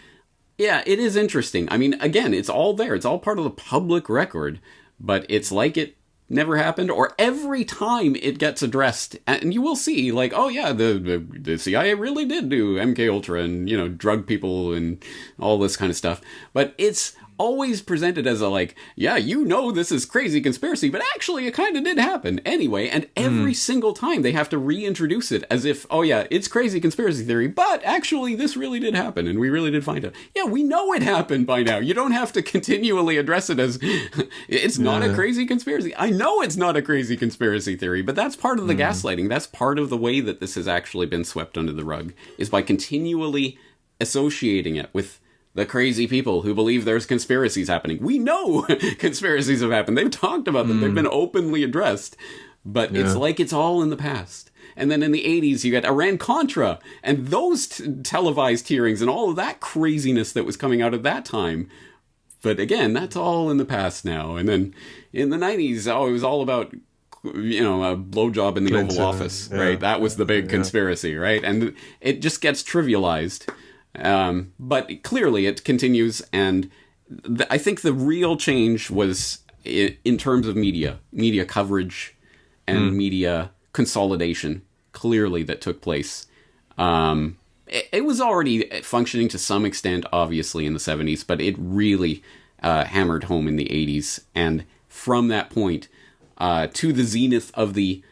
yeah, it is interesting. I mean, again, it's all there. It's all part of the public record, but it's like it never happened, or every time it gets addressed, and you will see, like, oh yeah, the CIA really did do MK Ultra and, you know, drug people and all this kind of stuff, but it's always presented as a, like, yeah, you know, this is crazy conspiracy, but actually it kind of did happen anyway. And every single time they have to reintroduce it as if, oh yeah, it's crazy conspiracy theory, but actually this really did happen and we really did find out. Yeah, we know it happened by now. You don't have to continually address it as it's not a crazy conspiracy. I know it's not a crazy conspiracy theory, but that's part of the gaslighting. That's part of the way that this has actually been swept under the rug, is by continually associating it with the crazy people who believe there's conspiracies happening. We know conspiracies have happened. They've talked about them. They've been openly addressed. But it's like it's all in the past. And then in the 80s, you got Iran-Contra and those televised hearings and all of that craziness that was coming out at that time. But again, that's all in the past now. And then in the 90s, it was all about, you know, a blowjob in the Oval Office, right? That was the big conspiracy, right? And it just gets trivialized. But clearly it continues, and I think the real change was in terms of media coverage and media consolidation, clearly, that took place. It was already functioning to some extent, obviously, in the 70s, but it really hammered home in the 80s. And from that point to the zenith of the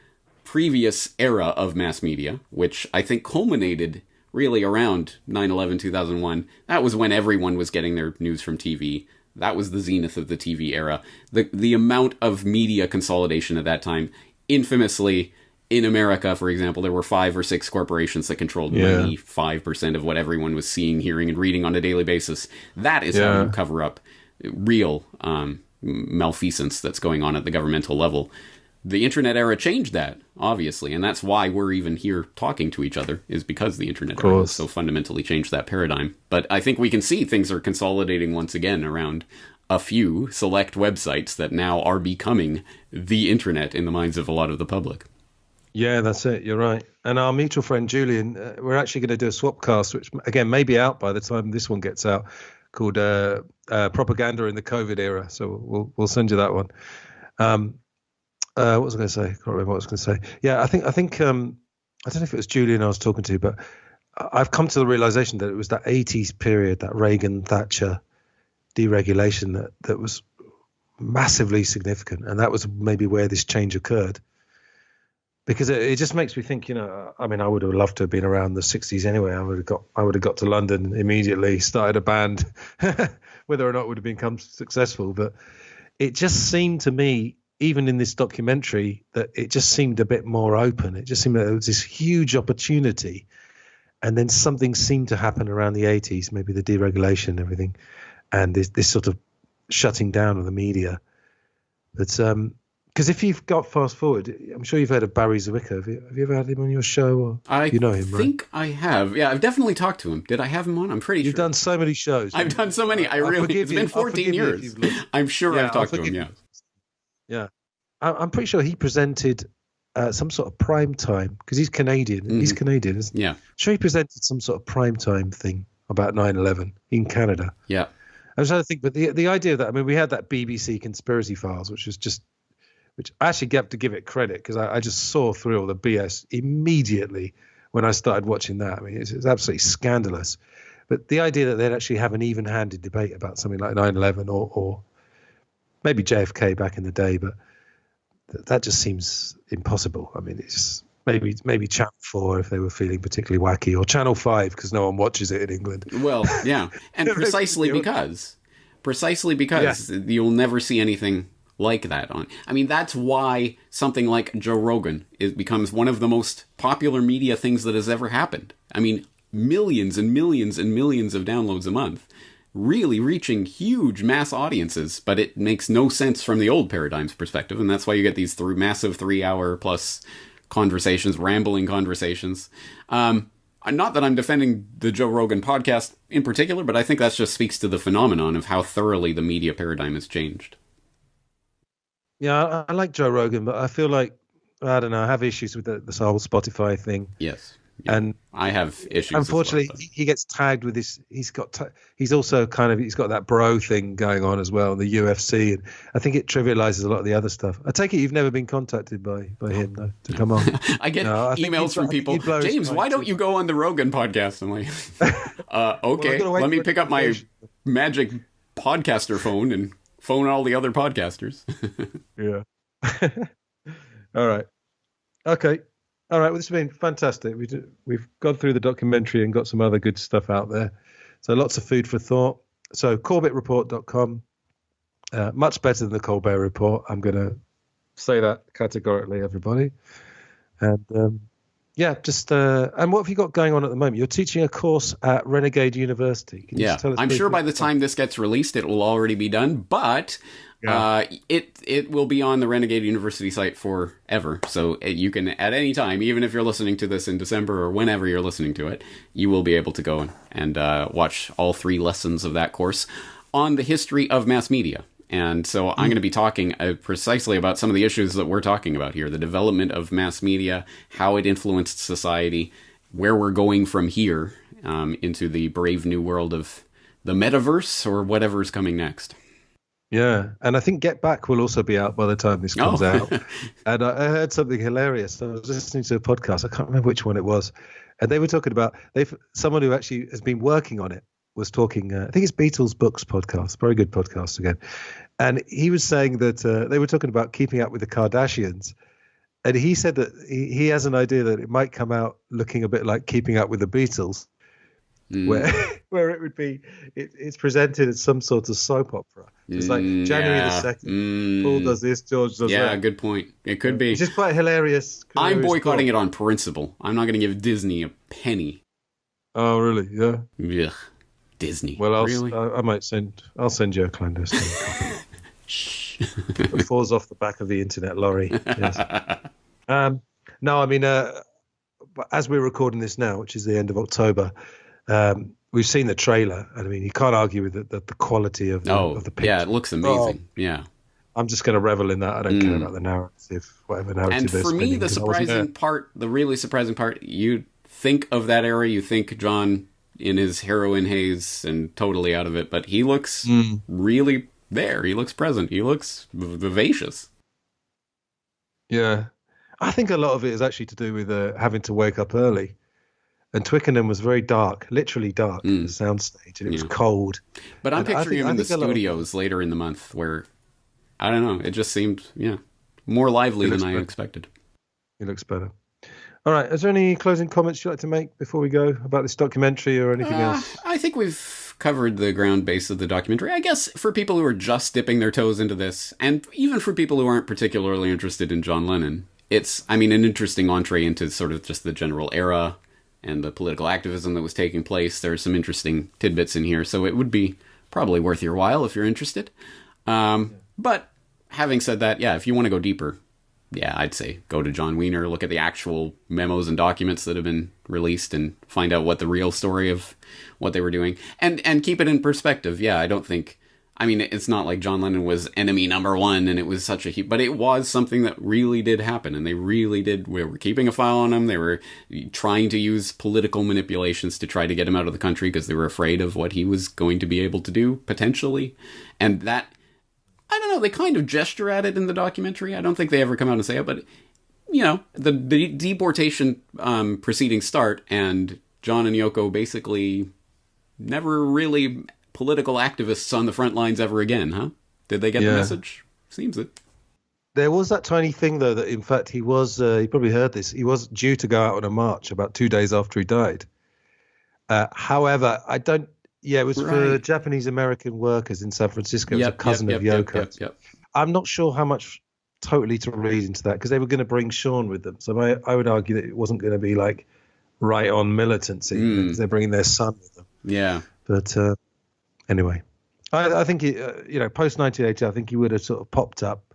previous era of mass media, which I think culminated really around 9/11, 2001, that was when everyone was getting their news from TV. That was the zenith of the TV era. The amount of media consolidation at that time, infamously, in America, for example, there were 5 or 6 corporations that controlled 95% of what everyone was seeing, hearing, and reading on a daily basis. That is how you cover up real malfeasance that's going on at the governmental level. The internet era changed that, obviously, and that's why we're even here talking to each other, is because the internet era has so fundamentally changed that paradigm. But I think we can see things are consolidating once again around a few select websites that now are becoming the internet in the minds of a lot of the public. Yeah, that's it. You're right. And our mutual friend Julian, we're actually going to do a swapcast, which again may be out by the time this one gets out, called "Propaganda in the COVID Era." So we'll send you that one. What was I going to say? I can't remember what I was going to say. Yeah, I think I don't know if it was Julian I was talking to, but I've come to the realization that it was that 80s period, that Reagan Thatcher deregulation that was massively significant, and that was maybe where this change occurred. Because it just makes me think, you know, I mean, I would have loved to have been around the 60s anyway. I would have got to London immediately, started a band, whether or not it would have become successful. But it just seemed to me, even in this documentary, that it just seemed a bit more open. It just seemed that there was this huge opportunity, and then something seemed to happen around the 80s, maybe the deregulation and everything, and this sort of shutting down of the media. But because if you've got fast forward, I'm sure you've heard of Barry Zwicker. Have you ever had him on your show? Or you know him, right? I think I have. Yeah, I've definitely talked to him. Did I have him on? I'm pretty sure. You've done so many shows. I've done so many. It's been 14 years. I'm sure I've talked to him, yeah. Yeah. I'm pretty sure he presented some sort of prime time, because he's Canadian. Mm-hmm. He's Canadian, isn't he? Yeah. I'm sure he presented some sort of prime time thing about 9/11 in Canada. Yeah. I was trying to think, but the idea that, I mean, we had that BBC Conspiracy Files, which I actually get to give it credit, because I just saw through all the BS immediately when I started watching that. I mean, it's absolutely scandalous. But the idea that they'd actually have an even-handed debate about something like 9/11 or maybe JFK back in the day, but that just seems impossible. I mean, it's maybe Channel 4 if they were feeling particularly wacky, or Channel 5 because no one watches it in England. Well, yeah, and precisely because you'll never see anything like that on. I mean, that's why something like Joe Rogan becomes one of the most popular media things that has ever happened. I mean, millions and millions and millions of downloads a month. really reaching huge mass audiences, but it makes no sense from the old paradigm's perspective, and that's why you get these massive 3-hour plus conversations, rambling conversations. Not that I'm defending the Joe Rogan podcast in particular, but I think that just speaks to the phenomenon of how thoroughly the media paradigm has changed. Yeah, I like Joe Rogan, but I feel like, I don't know, I have issues with this whole Spotify thing. Yes. Yeah. And I have issues. Unfortunately, he gets tagged with this. He's got that bro thing going on as well, the UFC, and I think it trivializes a lot of the other stuff. I take it you've never been contacted by him though to come on. I get emails from people. James, why don't you go on the Rogan podcast? I'm like, okay, well, let me pick up my magic podcaster phone and phone all the other podcasters. Yeah. All right. Okay. All right, well, this has been fantastic. We've gone through the documentary and got some other good stuff out there. So lots of food for thought. So CorbettReport.com, much better than the Colbert Report. I'm going to say that categorically, everybody. And and what have you got going on at the moment? You're teaching a course at Renegade University. Can you just tell us I'm sure by the time this gets released, it will already be done, but... Yeah. It will be on the Renegade University site forever. So you can, at any time, even if you're listening to this in December or whenever you're listening to it, you will be able to go and watch all 3 lessons of that course on the history of mass media. And so I'm going to be talking precisely about some of the issues that we're talking about here, the development of mass media, how it influenced society, where we're going from here into the brave new world of the metaverse or whatever's coming next. Yeah, and I think Get Back will also be out by the time this comes out. And I heard something hilarious. I was listening to a podcast. I can't remember which one it was. And they were talking about, someone who actually has been working on it was talking, I think it's Beatles Books podcast, very good podcast again. And he was saying that they were talking about keeping up with the Kardashians. And he said that he has an idea that it might come out looking a bit like Keeping Up with the Beatles. Where it would be, it's presented as some sort of soap opera. It's like January the 2nd, Paul does this, George does that. Yeah, good point. It could be. It's just quite hilarious. I'm boycotting it on principle. I'm not going to give Disney a penny. Oh, really? Yeah. Ugh. Disney. Well, really? I'll send you a clandestine copy. Shh. It falls off the back of the internet lorry. Yes. No, I mean, as we're recording this now, which is the end of October, we've seen the trailer. I mean, you can't argue with the quality of the picture. Yeah, it looks amazing. Yeah. I'm just going to revel in that. I don't care about the narrative, whatever narrative. And for me, the really surprising part, you think of that era, you think John in his heroin haze and totally out of it, but he looks really there. He looks present. He looks vivacious. Yeah. I think a lot of it is actually to do with having to wake up early. And Twickenham was very dark, literally dark, the soundstage, and it was cold. But I'm picturing him in the studios later in the month where, I don't know, it just seemed, more lively than I expected. He looks better. All right, is there any closing comments you'd like to make before we go about this documentary or anything else? I think we've covered the ground base of the documentary. I guess for people who are just dipping their toes into this, and even for people who aren't particularly interested in John Lennon, it's, an interesting entree into sort of just the general era and the political activism that was taking place. There's some interesting tidbits in here, so it would be probably worth your while if you're interested. But having said that, if you want to go deeper, I'd say go to Jon Weiner, look at the actual memos and documents that have been released and find out what the real story of what they were doing. And keep it in perspective. I don't think... it's not like John Lennon was enemy number one and it was such a... But it was something that really did happen, and they really did... We were keeping a file on him. They were trying to use political manipulations to try to get him out of the country because they were afraid of what he was going to be able to do, potentially. And that... I don't know, they kind of gesture at it in the documentary. I don't think they ever come out and say it, but, the deportation proceedings start, and John and Yoko basically never really... political activists on the front lines ever again, huh? Did they get the message? Seems it. There was that tiny thing, though, that in fact he was, you probably heard this, he was due to go out on a march about 2 days after he died. However, it was for Japanese-American workers in San Francisco. It was a cousin of Yoko. Yep. I'm not sure how much totally to read into that, because they were going to bring Sean with them. So I would argue that it wasn't going to be like right on militancy, because they're bringing their son with them. Yeah. But... Anyway, I think he, post 1980, I think he would have sort of popped up,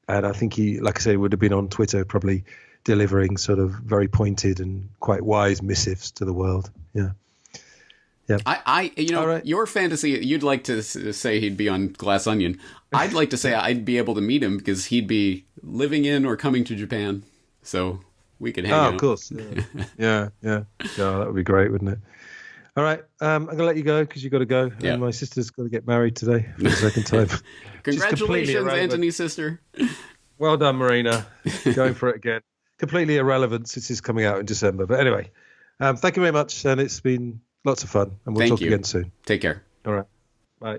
and I think he, like I say, would have been on Twitter probably delivering sort of very pointed and quite wise missives to the world. Yeah. Yeah. Your fantasy, you'd like to say he'd be on Glass Onion. I'd like to say I'd be able to meet him because he'd be living in or coming to Japan, so we could hang out. Oh, of course. Yeah. Yeah, that would be great, wouldn't it? All right, I'm going to let you go because you've got to go. Yeah. And my sister's got to get married today for the second time. Congratulations, Antony's sister. Well done, Marina. Going for it again. Completely irrelevant since it's coming out in December. But anyway, thank you very much. And it's been lots of fun. And we'll talk again soon. Take care. All right. Bye.